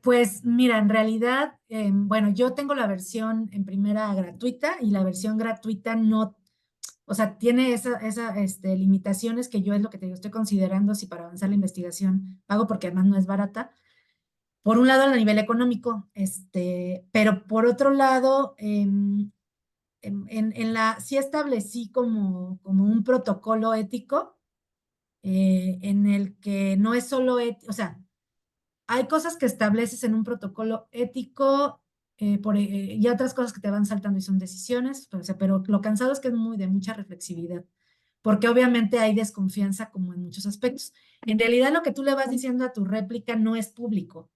Pues mira, en realidad, bueno, yo tengo la versión en primera gratuita y la versión gratuita no, o sea, tiene limitaciones que yo es lo que te digo, estoy considerando si para avanzar la investigación pago porque además no es barata. Por un lado, a nivel económico, pero por otro lado, sí establecí como un protocolo ético en el que no es solo, o sea, hay cosas que estableces en un protocolo ético y otras cosas que te van saltando y son decisiones, o sea, pero lo cansado es que es de mucha reflexividad, porque obviamente hay desconfianza como en muchos aspectos. En realidad lo que tú le vas diciendo a tu réplica no es público.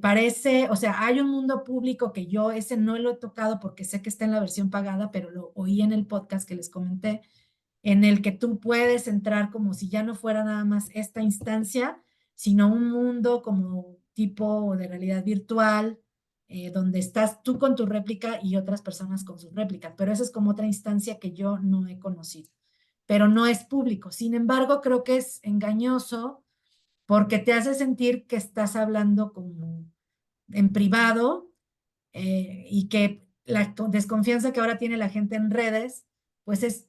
Parece, o sea, hay un mundo público que yo ese no lo he tocado porque sé que está en la versión pagada, pero lo oí en el podcast que les comenté, en el que tú puedes entrar como si ya no fuera nada más esta instancia, sino un mundo como tipo de realidad virtual, donde estás tú con tu réplica y otras personas con sus réplicas, pero esa es como otra instancia que yo no he conocido, pero no es público. Sin embargo, creo que es engañoso porque te hace sentir que estás hablando como en privado, y que la desconfianza que ahora tiene la gente en redes, pues es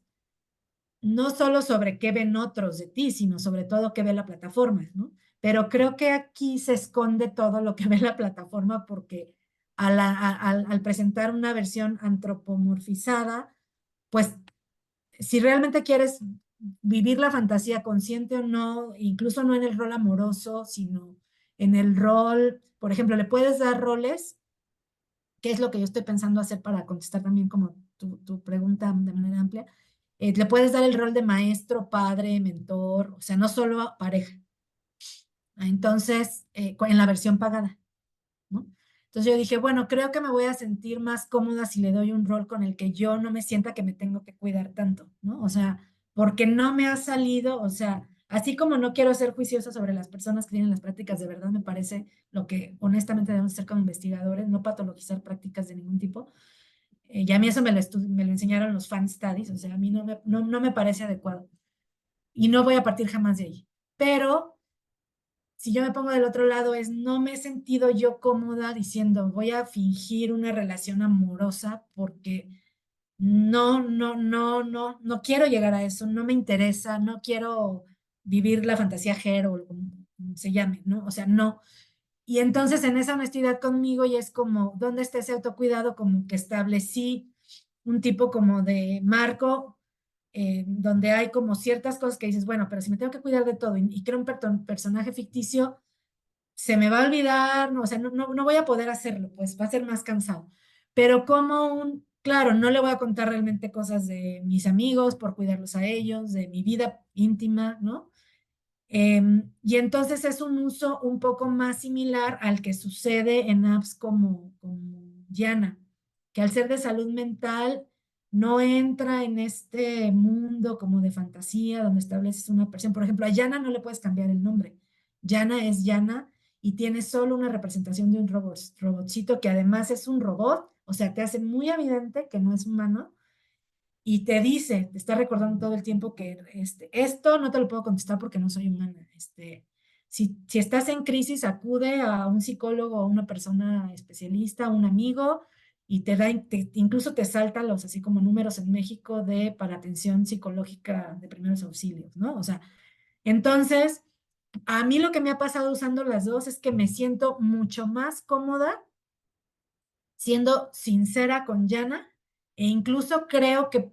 no solo sobre qué ven otros de ti, sino sobre todo qué ve la plataforma, ¿no? Pero creo que aquí se esconde todo lo que ve la plataforma porque al presentar una versión antropomorfizada, pues si realmente quieres vivir la fantasía consciente o no, incluso no en el rol amoroso, sino en el rol, por ejemplo, le puedes dar roles, que es lo que yo estoy pensando hacer para contestar también como tu pregunta de manera amplia. Le puedes dar el rol de maestro, padre, mentor, o sea, no solo pareja. Entonces, en la versión pagada, ¿no? Entonces yo dije, bueno, creo que me voy a sentir más cómoda si le doy un rol con el que yo no me sienta que me tengo que cuidar tanto, ¿no? O sea, porque no me ha salido, o sea, así como no quiero ser juiciosa sobre las personas que tienen las prácticas, de verdad me parece lo que honestamente debemos hacer como investigadores, no patologizar prácticas de ningún tipo. Y a mí eso me lo enseñaron los fan studies, o sea, a mí no me parece adecuado. Y no voy a partir jamás de ahí. Pero si yo me pongo del otro lado, es no me he sentido yo cómoda diciendo voy a fingir una relación amorosa porque no quiero llegar a eso, no me interesa, no quiero vivir la fantasía Hero, o como se llame, ¿no? O sea, no. Y entonces en esa honestidad conmigo y es como, ¿dónde está ese autocuidado? Como que establecí un tipo como de marco, donde hay como ciertas cosas que dices, bueno, pero si me tengo que cuidar de todo y creo un personaje ficticio, se me va a olvidar, no, o sea, no voy a poder hacerlo, pues va a ser más cansado. Pero claro, no le voy a contar realmente cosas de mis amigos por cuidarlos a ellos, de mi vida íntima, ¿no? Y entonces es un uso un poco más similar al que sucede en apps como Yana, que al ser de salud mental no entra en este mundo como de fantasía donde estableces una persona. Por ejemplo, a Yana no le puedes cambiar el nombre. Yana es Yana y tiene solo una representación de un robotcito que además es un robot, o sea, te hace muy evidente que no es humano y te dice, te está recordando todo el tiempo que esto no te lo puedo contestar porque no soy humana. Si estás en crisis, acude a un psicólogo o a una persona especialista, un amigo, y incluso te saltan los así como números en México para atención psicológica de primeros auxilios, ¿no? O sea, entonces, a mí lo que me ha pasado usando las dos es que me siento mucho más cómoda siendo sincera con Yana, e incluso creo que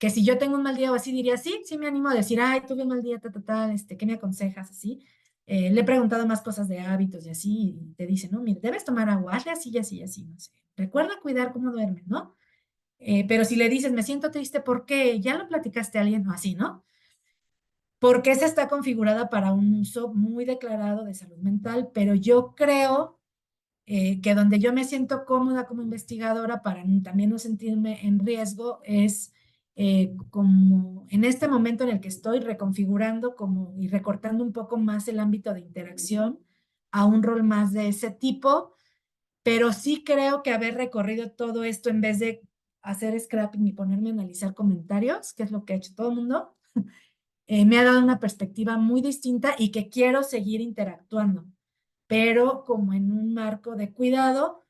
si yo tengo un mal día o así, diría, sí me animo a decir, ay, tuve un mal día, ¿qué me aconsejas? Así. Le he preguntado más cosas de hábitos y así, y te dice, no, mire, debes tomar agua, hazle así y así y así, no sé. Recuerda cuidar cómo duermes, ¿no? Pero si le dices, me siento triste, ¿por qué? Ya lo platicaste a alguien o así, ¿no? Porque esa está configurada para un uso muy declarado de salud mental, pero yo creo que donde yo me siento cómoda como investigadora para también no sentirme en riesgo es como en este momento en el que estoy reconfigurando como y recortando un poco más el ámbito de interacción a un rol más de ese tipo, pero sí creo que haber recorrido todo esto en vez de hacer scrapping y ponerme a analizar comentarios, que es lo que ha hecho todo el mundo, me ha dado una perspectiva muy distinta y que quiero seguir interactuando, pero como en un marco de cuidado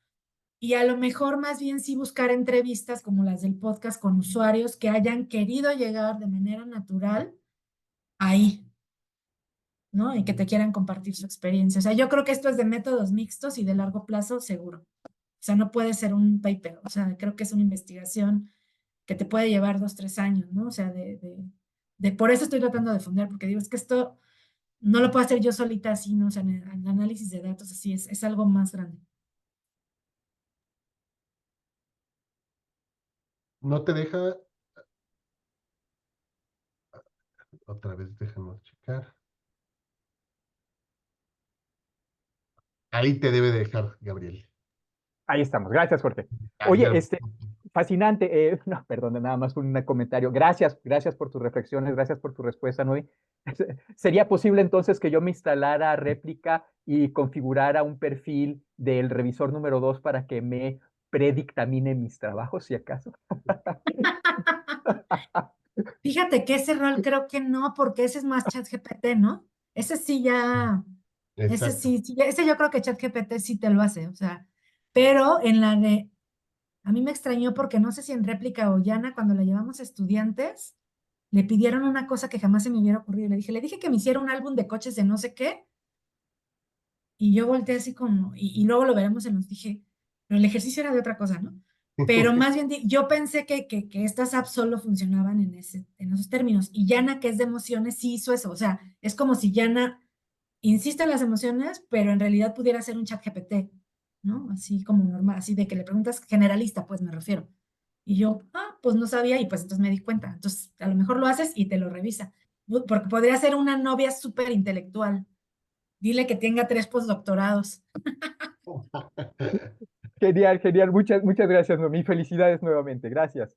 y a lo mejor más bien sí buscar entrevistas como las del podcast con usuarios que hayan querido llegar de manera natural ahí, ¿no? Y que te quieran compartir su experiencia. O sea, yo creo que esto es de métodos mixtos y de largo plazo seguro. O sea, no puede ser un paper. O sea, creo que es una investigación que te puede llevar 2, 3 años, ¿no? O sea, por eso estoy tratando de fundar, porque digo, es que esto no lo puedo hacer yo solita así, ¿no? O sea, en el análisis de datos así es algo más grande. no te deja, otra vez déjanos checar. Ahí te debe dejar, Gabriel. Ahí estamos. Gracias, Jorge. Ah, Oye, ya. fascinante. No, perdón, nada más un comentario. Gracias por tus reflexiones, gracias por tu respuesta, Noé. ¿Sería posible entonces que yo me instalara réplica y configurara un perfil del revisor número 2 para que me predictamine mis trabajos, si acaso? Fíjate que ese rol creo que no, porque ese es más ChatGPT, ¿no? Ese sí ya, ese Exacto. sí, ese yo creo que ChatGPT sí te lo hace, o sea, pero en la de, a mí me extrañó porque no sé si en réplica o Llana, cuando la llevamos a estudiantes, le pidieron una cosa que jamás se me hubiera ocurrido. Le dije que me hiciera un álbum de coches de no sé qué, y yo volteé así como, y luego lo veremos en los, dije, pero el ejercicio era de otra cosa, ¿no? Pero más bien yo pensé que estas apps solo funcionaban en esos términos. Y Yana, que es de emociones, sí hizo eso. O sea, es como si Yana insiste en las emociones, pero en realidad pudiera ser un chat GPT, ¿no? Así como normal, así de que le preguntas generalista, pues me refiero. Y yo, pues no sabía, y pues entonces me di cuenta. Entonces, a lo mejor lo haces y te lo revisa. Porque podría ser una novia súper intelectual. Dile que tenga 3 postdoctorados. Genial, genial. Muchas gracias, Noemí. Felicidades nuevamente. Gracias.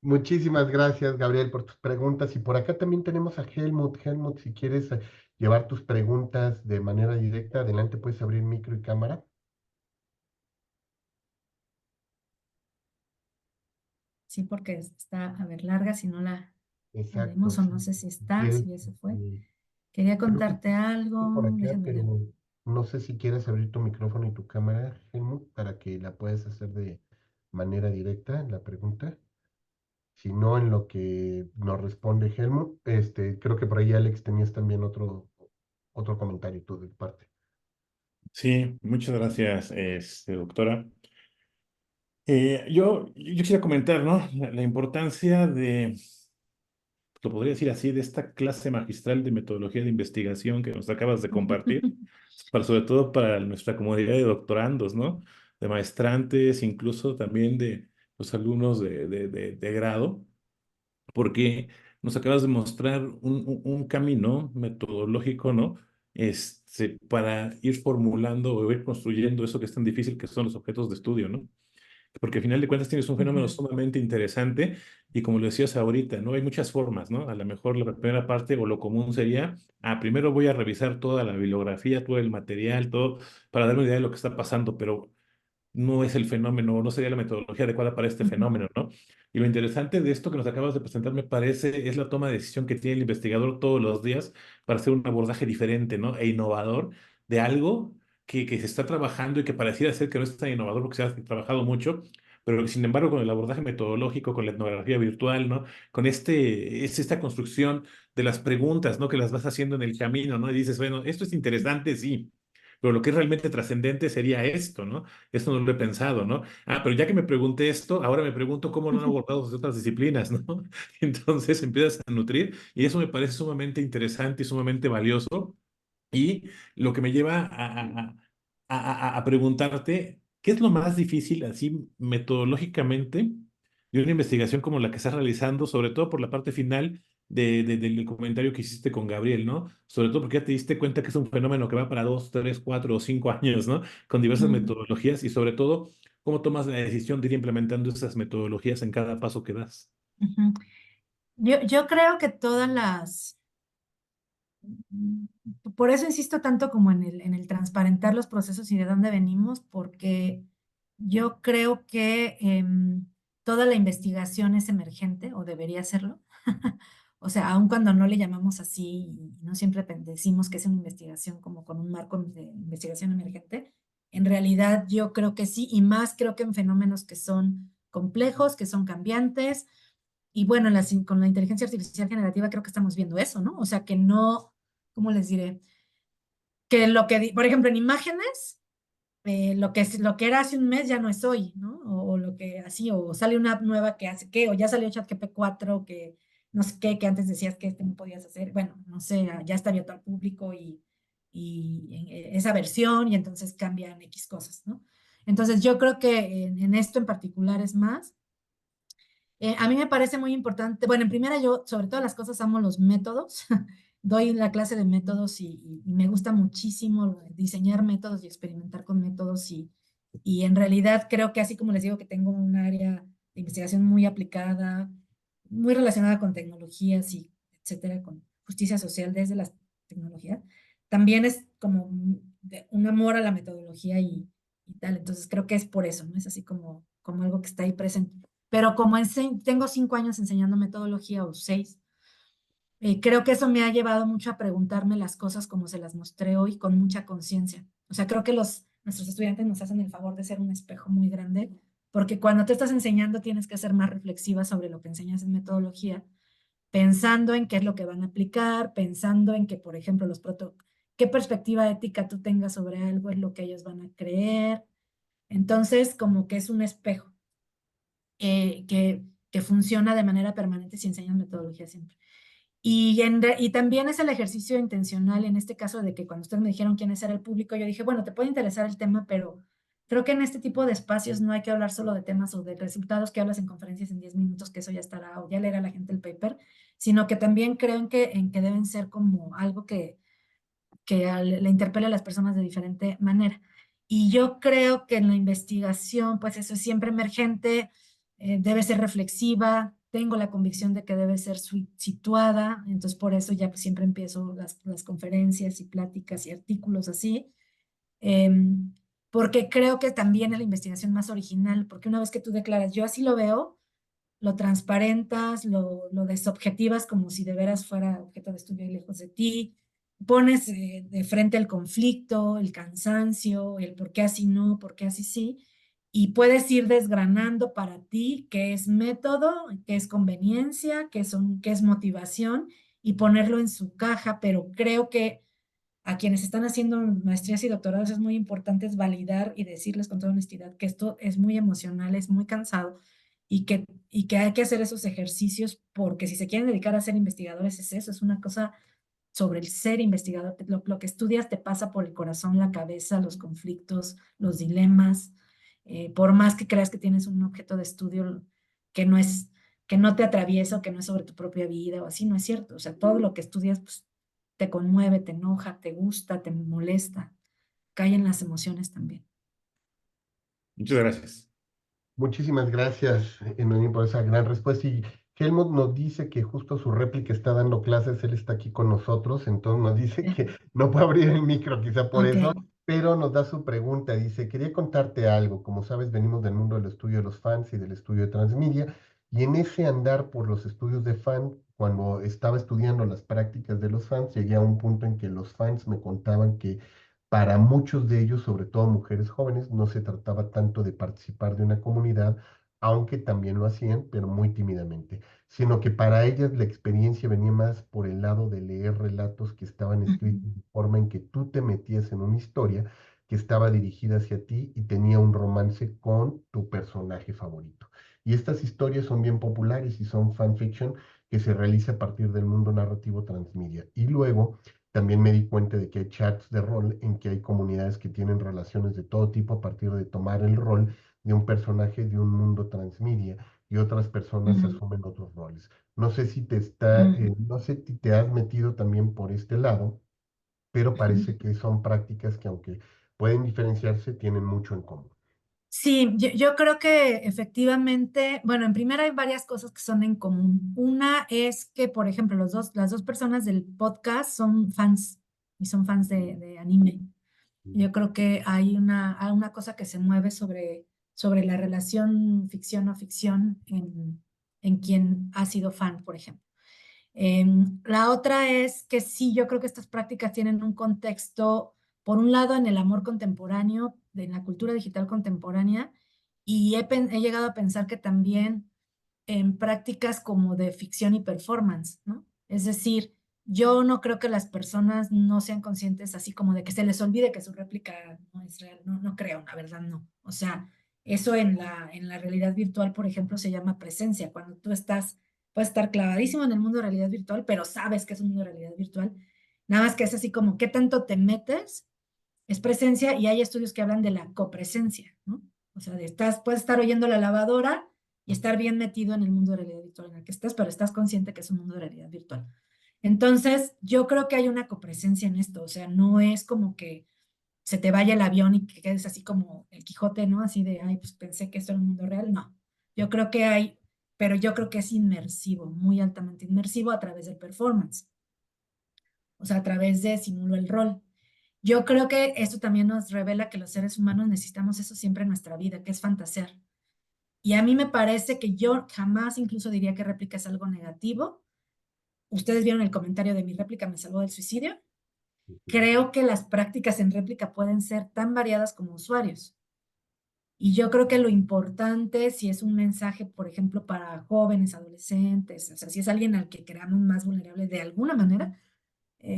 Muchísimas gracias, Gabriel, por tus preguntas. Y por acá también tenemos a Helmut. Helmut, si quieres llevar tus preguntas de manera directa, adelante, puedes abrir micro y cámara. Sí, porque está, a ver, larga, si no la Exacto, vemos o sí. no sé si Si está, quieres, si ya se fue. eh, Quería creo que contarte estoy por algo, acá, déjame ver. pero no sé si quieres abrir tu micrófono y tu cámara, Helmut, para que la puedas hacer de manera directa la pregunta. Si no, en lo que nos responde Helmut, creo que por ahí Alex tenías también otro comentario tú de tu parte. Sí, muchas gracias, doctora. Yo quisiera comentar, ¿no? La importancia de, lo podría decir así, de esta clase magistral de metodología de investigación que nos acabas de compartir, sobre todo para nuestra comunidad de doctorandos, ¿no? De maestrantes, incluso también de los alumnos de grado, porque nos acabas de mostrar un camino metodológico, ¿no? Para ir formulando o ir construyendo eso que es tan difícil que son los objetos de estudio, ¿no? Porque al final de cuentas tienes un fenómeno Ujú, sumamente interesante y como lo decías ahorita, ¿no? Hay muchas formas, ¿no? A lo mejor la primera parte o lo común sería, primero voy a revisar toda la bibliografía, todo el material, todo, para darme una idea de lo que está pasando, pero no es el fenómeno, no sería la metodología adecuada para este ujú, fenómeno, ¿no? Y lo interesante de esto que nos acabas de presentar, me parece, es la toma de decisión que tiene el investigador todos los días para hacer un abordaje diferente, ¿no? E innovador de algo que se está trabajando y que pareciera ser que no es tan innovador porque se ha trabajado mucho, pero que sin embargo con el abordaje metodológico, con la etnografía virtual, ¿no? Con esta construcción de las preguntas, ¿no? Que las vas haciendo en el camino, ¿no? Y dices, bueno, esto es interesante, sí. Pero lo que es realmente trascendente sería esto, ¿no? Esto no lo he pensado, ¿no? Pero ya que me pregunté esto, ahora me pregunto cómo lo han abordado desde otras disciplinas, ¿no? Entonces empiezas a nutrir y eso me parece sumamente interesante y sumamente valioso. Y lo que me lleva a preguntarte, ¿qué es lo más difícil, así metodológicamente, de una investigación como la que estás realizando, sobre todo por la parte final del comentario que hiciste con Gabriel, ¿no? Sobre todo porque ya te diste cuenta que es un fenómeno que va para 2, 3, 4 o 5 años, ¿no? Con diversas ujú, metodologías y sobre todo, ¿cómo tomas la decisión de ir implementando esas metodologías en cada paso que das? ujú. Yo creo que todas las, por eso insisto tanto como en el transparentar los procesos y de dónde venimos, porque yo creo que toda la investigación es emergente o debería serlo. O sea, aun cuando no le llamamos así y no siempre decimos que es una investigación como con un marco de investigación emergente, en realidad yo creo que sí, y más creo que en fenómenos que son complejos, que son cambiantes, y bueno, con la inteligencia artificial generativa creo que estamos viendo eso, ¿no? O sea, que no, ¿cómo les diré? Que lo que, por ejemplo, en imágenes, lo que era hace un mes ya no es hoy, ¿no? O lo que así, o sale una app nueva que hace qué, o ya salió ChatGPT 4 que no sé qué, que antes decías que no podías hacer, bueno, no sé, ya está abierto al público y esa versión y entonces cambian X cosas, ¿no? Entonces yo creo que en esto en particular es más. A mí me parece muy importante, bueno, en primera yo, sobre todas las cosas, amo los métodos. Doy la clase de métodos y me gusta muchísimo diseñar métodos y experimentar con métodos y en realidad creo que así como les digo que tengo un área de investigación muy aplicada, muy relacionada con tecnologías y etcétera, con justicia social desde las tecnologías, también es como un amor a la metodología y tal. Entonces creo que es por eso, ¿no? Es así como algo que está ahí presente. Pero como tengo 5 años enseñando metodología o 6, creo que eso me ha llevado mucho a preguntarme las cosas como se las mostré hoy con mucha conciencia. O sea, creo que nuestros estudiantes nos hacen el favor de ser un espejo muy grande, porque cuando te estás enseñando tienes que ser más reflexiva sobre lo que enseñas en metodología, pensando en qué es lo que van a aplicar, pensando en que, por ejemplo, qué perspectiva ética tú tengas sobre algo es lo que ellos van a creer. Entonces, como que es un espejo que funciona de manera permanente si enseñas metodología siempre. Y también es el ejercicio intencional en este caso de que cuando ustedes me dijeron quién era el público, yo dije, bueno, te puede interesar el tema, pero creo que en este tipo de espacios no hay que hablar solo de temas o de resultados que hablas en conferencias en 10 minutos, que eso ya estará, o ya leerá la gente el paper, sino que también creo en que deben ser como algo que le interpele a las personas de diferente manera. Y yo creo que en la investigación, pues eso es siempre emergente, debe ser reflexiva, tengo la convicción de que debe ser situada, entonces por eso ya pues, siempre empiezo las conferencias y pláticas y artículos así, porque creo que también es la investigación más original, porque una vez que tú declaras, yo así lo veo, lo transparentas, lo desobjetivas como si de veras fuera objeto de estudio y lejos de ti, pones de frente el conflicto, el cansancio, el por qué así no, por qué así sí, y puedes ir desgranando para ti qué es método, qué es conveniencia, qué es motivación y ponerlo en su caja, pero creo que a quienes están haciendo maestrías y doctorados es muy importante validar y decirles con toda honestidad que esto es muy emocional, es muy cansado y que hay que hacer esos ejercicios porque si se quieren dedicar a ser investigadores es eso, es una cosa sobre el ser investigador. Lo que estudias te pasa por el corazón, la cabeza, los conflictos, los dilemas. Por más que creas que tienes un objeto de estudio que no es, que no te atraviesa o que no es sobre tu propia vida o así, no es cierto. O sea, todo lo que estudias pues, te conmueve, te enoja, te gusta, te molesta. Caen las emociones también. Muchas gracias. Muchísimas gracias, Noemí, por esa gran respuesta. Y Helmut nos dice que justo su réplica está dando clases, él está aquí con nosotros, entonces nos dice que no puede abrir el micro, quizá por Ok. eso, pero nos da su pregunta. Dice, quería contarte algo. Como sabes, venimos del mundo del estudio de los fans y del estudio de transmedia, y en ese andar por los estudios de fan, cuando estaba estudiando las prácticas de los fans, llegué a un punto en que los fans me contaban que para muchos de ellos, sobre todo mujeres jóvenes, no se trataba tanto de participar de una comunidad, aunque también lo hacían, pero muy tímidamente, sino que para ellas la experiencia venía más por el lado de leer relatos que estaban escritos de forma en que tú te metías en una historia que estaba dirigida hacia ti y tenía un romance con tu personaje favorito. Y estas historias son bien populares y son fanfiction que se realiza a partir del mundo narrativo transmedia. Y luego también me di cuenta de que hay chats de rol en que hay comunidades que tienen relaciones de todo tipo a partir de tomar el rol de un personaje de un mundo transmedia y otras personas asumen otros roles. No sé si no sé si te has metido también por este lado, pero parece que son prácticas que aunque pueden diferenciarse, tienen mucho en común. Sí, yo creo que efectivamente, bueno, en primera hay varias cosas que son en común. Una es que, por ejemplo, las dos personas del podcast son fans y son fans de anime. Yo creo que hay una cosa que se mueve sobre la relación ficción o ficción en quien ha sido fan, por ejemplo. La otra es que sí, yo creo que estas prácticas tienen un contexto, por un lado, en el amor contemporáneo, en la cultura digital contemporánea, y he llegado a pensar que también en prácticas como de ficción y performance, ¿no? Es decir, yo no creo que las personas no sean conscientes así como de que se les olvide que su réplica no es real, no creo, la verdad no. O sea, eso en la realidad virtual, por ejemplo, se llama presencia, cuando tú puedes estar clavadísimo en el mundo de realidad virtual, pero sabes que es un mundo de realidad virtual, nada más que es así como, ¿qué tanto te metes? Es presencia y hay estudios que hablan de la copresencia, ¿no? O sea, puedes estar oyendo la lavadora y estar bien metido en el mundo de realidad virtual en el que estás, pero estás consciente que es un mundo de realidad virtual. Entonces, yo creo que hay una copresencia en esto, o sea, no es como que se te vaya el avión y que quedes así como el Quijote, ¿no? Así de, ay, pues pensé que esto era un mundo real. No, yo creo que hay, pero yo creo que es inmersivo, muy altamente inmersivo a través del performance, o sea, a través de simulo el rol. Yo creo que esto también nos revela que los seres humanos necesitamos eso siempre en nuestra vida, que es fantasear. Y a mí me parece que yo jamás incluso diría que réplica es algo negativo. Ustedes vieron el comentario de mi réplica, me salvó del suicidio. Creo que las prácticas en réplica pueden ser tan variadas como usuarios. Y yo creo que lo importante, si es un mensaje, por ejemplo, para jóvenes, adolescentes, o sea, si es alguien al que creamos más vulnerable de alguna manera,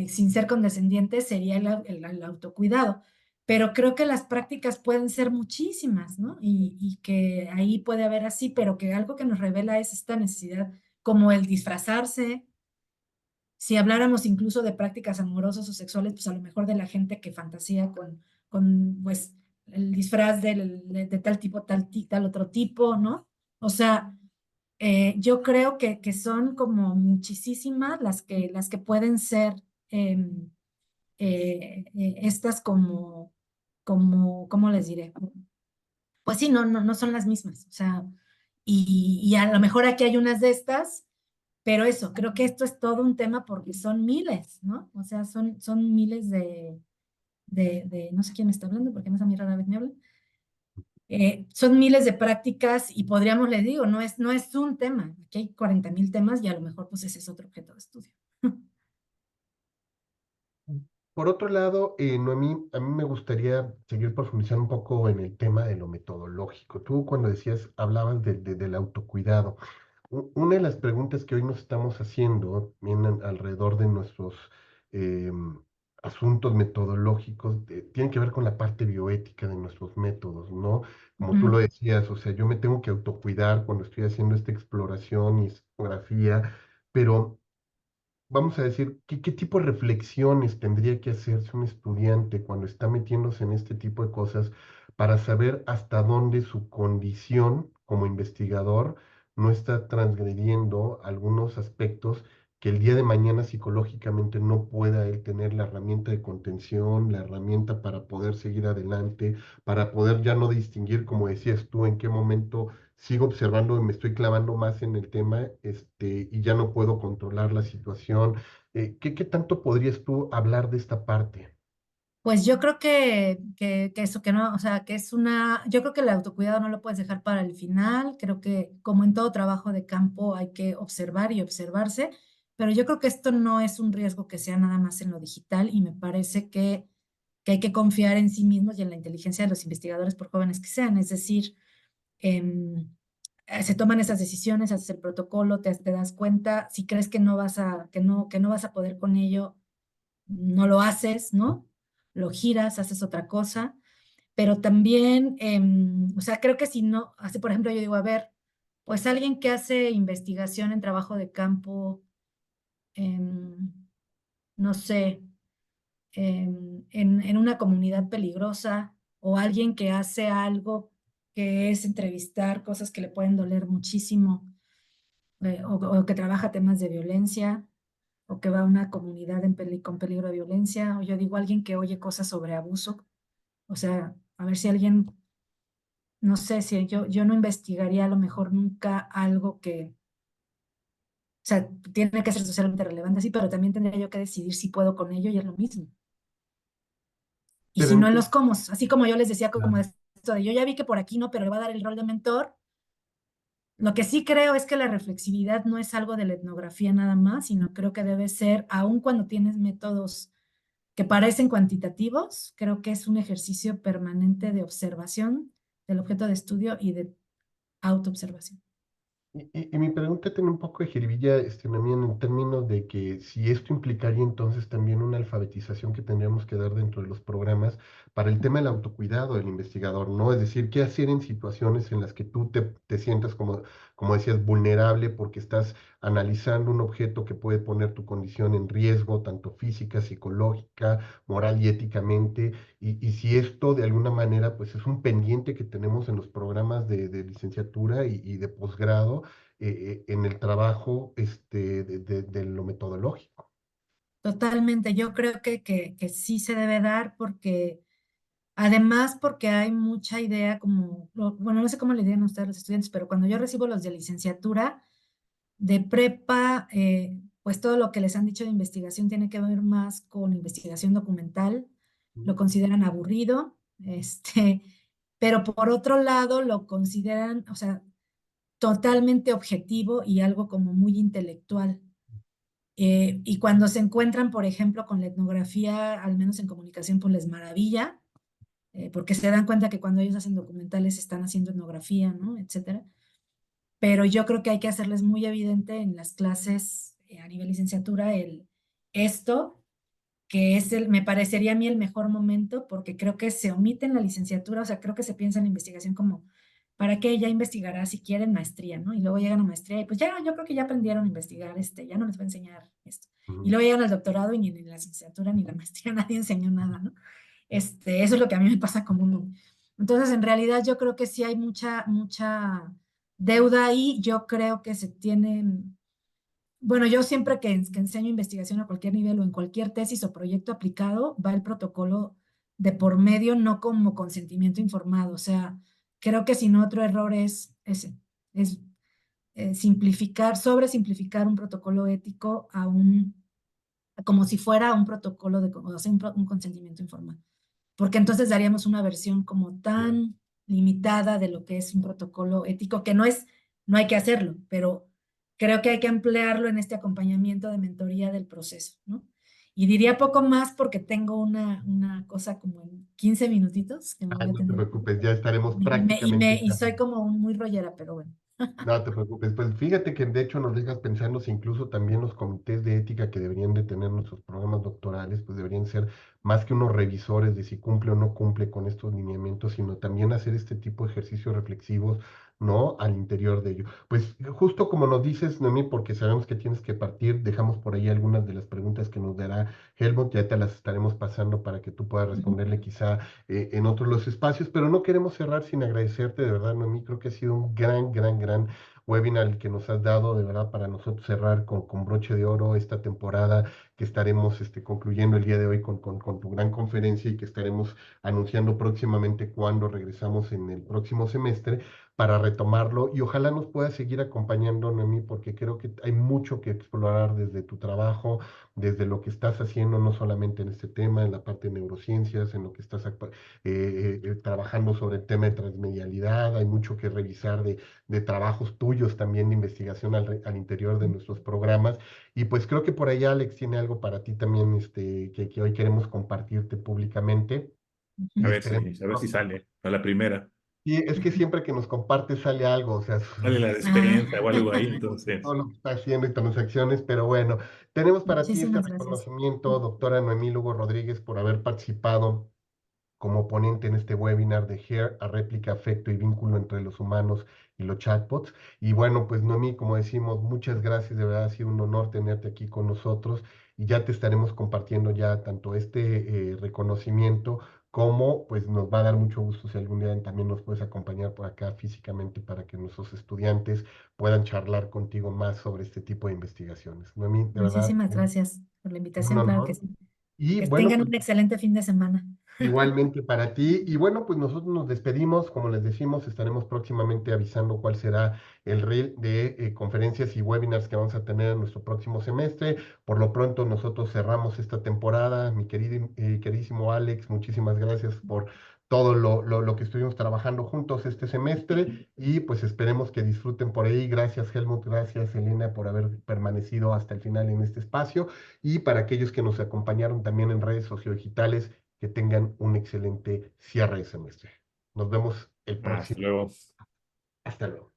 sin ser condescendiente, sería el autocuidado. Pero creo que las prácticas pueden ser muchísimas, ¿no? Y que ahí puede haber así, pero que algo que nos revela es esta necesidad, como el disfrazarse. Si habláramos incluso de prácticas amorosas o sexuales, pues a lo mejor de la gente que fantasía con pues, el disfraz de tal tipo, tal otro tipo, ¿no? O sea, yo creo que son como muchísimas las que pueden ser estas ¿cómo les diré? Pues sí, no son las mismas, o sea, y a lo mejor aquí hay unas de estas, pero eso, creo que esto es todo un tema porque son miles, ¿no? O sea, son miles no sé quién me está hablando, porque más a mí rara vez me hablan. Son miles de prácticas y podríamos, les digo, no es un tema, aquí hay 40,000 temas y a lo mejor pues ese es otro objeto de estudio. Por otro lado, Noemí, a mí me gustaría seguir profundizando un poco en el tema de lo metodológico. Tú cuando decías, hablabas del autocuidado. Una de las preguntas que hoy nos estamos haciendo vienen alrededor de nuestros eh, asuntos metodológicos, tienen que ver con la parte bioética de nuestros métodos, ¿no? Como tú lo decías, o sea, yo me tengo que autocuidar cuando estoy haciendo esta exploración y escenografía, pero vamos a decir, ¿qué tipo de reflexiones tendría que hacerse un estudiante cuando está metiéndose en este tipo de cosas para saber hasta dónde su condición como investigador no está transgrediendo algunos aspectos que el día de mañana psicológicamente no pueda él tener la herramienta de contención, la herramienta para poder seguir adelante, para poder ya no distinguir, como decías tú, en qué momento sigo observando y me estoy clavando más en el tema, y ya no puedo controlar la situación? ¿Qué tanto podrías tú hablar de esta parte? Pues yo creo que eso, que no, o sea, que es yo creo que el autocuidado no lo puedes dejar para el final, creo que como en todo trabajo de campo hay que observar y observarse, pero yo creo que esto no es un riesgo que sea nada más en lo digital y me parece que hay que confiar en sí mismos y en la inteligencia de los investigadores, por jóvenes que sean, es decir, em, se toman esas decisiones, haces el protocolo, te das cuenta, si crees que que no vas a poder con ello, no lo haces, ¿no? Lo giras, haces otra cosa, pero también, o sea, creo que si no, así por ejemplo, yo digo, a ver, pues alguien que hace investigación en trabajo de campo, em, no sé, en una comunidad peligrosa, o alguien que hace algo que es entrevistar cosas que le pueden doler muchísimo, o que trabaja temas de violencia, o que va a una comunidad con peligro de violencia, o yo digo alguien que oye cosas sobre abuso, o sea, a ver si alguien, no sé, si yo no investigaría a lo mejor nunca algo o sea, tiene que ser socialmente relevante, sí, pero también tendría yo que decidir si puedo con ello y es lo mismo. Y Pero si no en entonces, los cómo, así como yo les decía, como esto de yo ya vi que por aquí no, pero le va a dar el rol de mentor. Lo que sí creo es que la reflexividad no es algo de la etnografía nada más, sino creo que debe ser, aun cuando tienes métodos que parecen cuantitativos, creo que es un ejercicio permanente de observación del objeto de estudio y de autoobservación. Y mi pregunta tiene un poco de jiribilla, Noemí, en el término de que si esto implicaría entonces también una alfabetización que tendríamos que dar dentro de los programas para el tema del autocuidado del investigador, ¿no? Es decir, qué hacer en situaciones en las que tú te sientas, como decías, vulnerable porque estás analizando un objeto que puede poner tu condición en riesgo, tanto física, psicológica, moral y éticamente, y si esto de alguna manera pues es un pendiente que tenemos en los programas de licenciatura y de posgrado en el trabajo de lo metodológico. Totalmente, yo creo que sí se debe dar porque, además porque hay mucha idea como, bueno, no sé cómo le digan ustedes los estudiantes, pero cuando yo recibo los de licenciatura, de prepa, pues todo lo que les han dicho de investigación tiene que ver más con investigación documental, lo consideran aburrido, pero por otro lado lo consideran, o sea, totalmente objetivo y algo como muy intelectual. Y cuando se encuentran, por ejemplo, con la etnografía, al menos en comunicación, pues les maravilla, porque se dan cuenta que cuando ellos hacen documentales están haciendo etnografía, ¿no? Etcétera. Pero yo creo que hay que hacerles muy evidente en las clases a nivel licenciatura esto, que es me parecería a mí el mejor momento, porque creo que se omite en la licenciatura, o sea, creo que se piensa en la investigación como, ¿para qué? Ya investigará si quieren maestría, ¿no? Y luego llegan a maestría y pues ya, yo creo que ya aprendieron a investigar, ya no les voy a enseñar esto. Y Ujú. luego llegan al doctorado y ni en la licenciatura ni la maestría nadie enseñó nada, ¿no? Eso es lo que a mí me pasa común. Entonces, en realidad yo creo que sí hay mucha deuda ahí. Yo creo que se tienen, bueno, yo siempre que enseño investigación a cualquier nivel o en cualquier tesis o proyecto aplicado, va el protocolo de por medio, no como consentimiento informado. O sea, creo que sin otro error es ese, es simplificar, sobresimplificar un protocolo ético como si fuera un protocolo o sea, un consentimiento informado, porque entonces daríamos una versión como Claro. tan limitada de lo que es un protocolo ético, que no hay que hacerlo, pero creo que hay que ampliarlo en este acompañamiento de mentoría del proceso, ¿no? Y diría poco más porque tengo una cosa como en 15 minutitos que me Ah, voy a no te tener. preocupes, ya estaremos prácticamente Y soy cerrando. como muy rollera, pero bueno. No te preocupes, pues fíjate que de hecho nos dejas pensando si incluso también los comités de ética que deberían de tener nuestros programas doctorales, pues deberían ser más que unos revisores de si cumple o no cumple con estos lineamientos, sino también hacer este tipo de ejercicios reflexivos, ¿no? Al interior de ello. Pues justo como nos dices, Noemí, porque sabemos que tienes que partir, dejamos por ahí algunas de las preguntas que nos dará Helmut, ya te las estaremos pasando para que tú puedas responderle quizá en otros los espacios, pero no queremos cerrar sin agradecerte, de verdad, Noemí, creo que ha sido un gran webinar el que nos has dado, de verdad, para nosotros cerrar con broche de oro esta temporada que estaremos concluyendo el día de hoy con tu gran conferencia y que estaremos anunciando próximamente cuando regresamos en el próximo semestre para retomarlo y ojalá nos puedas seguir acompañando, Noemí, porque creo que hay mucho que explorar desde tu trabajo, desde lo que estás haciendo, no solamente en este tema, en la parte de neurociencias, en lo que estás trabajando sobre el tema de transmedialidad, hay mucho que revisar de trabajos tuyos también de investigación al interior de nuestros programas. Y pues creo que por ahí Alex tiene algo para ti también que hoy queremos compartirte públicamente. A Ujú. ver Esperemos. si, a ver si sale a la primera. Y es que siempre que nos compartes sale algo, o sea, Sale la Ah, despensa o algo ahí, entonces. todo lo que está haciendo y transacciones, pero bueno, tenemos para ti este muchísimas gracias. reconocimiento, doctora Noemí Lugo Rodríguez, por haber participado como ponente en este webinar de HARE, a réplica, afecto y vínculo entre los humanos y los chatbots. Y bueno, pues Noemí, como decimos, muchas gracias, de verdad ha sido un honor tenerte aquí con nosotros y ya te estaremos compartiendo ya tanto reconocimiento como pues nos va a dar mucho gusto si algún día también nos puedes acompañar por acá físicamente para que nuestros estudiantes puedan charlar contigo más sobre este tipo de investigaciones. Noemí, de verdad, Muchísimas gracias por la es un invitación, claro que honor. sí. Y Que bueno, tengan pues un excelente fin de semana. igualmente para ti. Y bueno, pues nosotros nos despedimos. Como les decimos, estaremos próximamente avisando cuál será el reel de conferencias y webinars que vamos a tener en nuestro próximo semestre. Por lo pronto, nosotros cerramos esta temporada. Mi querido, queridísimo Alex, muchísimas gracias por todo lo que estuvimos trabajando juntos este semestre y pues esperemos que disfruten por ahí. Gracias Helmut, gracias Elena por haber permanecido hasta el final en este espacio y para aquellos que nos acompañaron también en redes sociodigitales que tengan un excelente cierre de semestre. Nos vemos el Hasta próximo. luego. Hasta luego.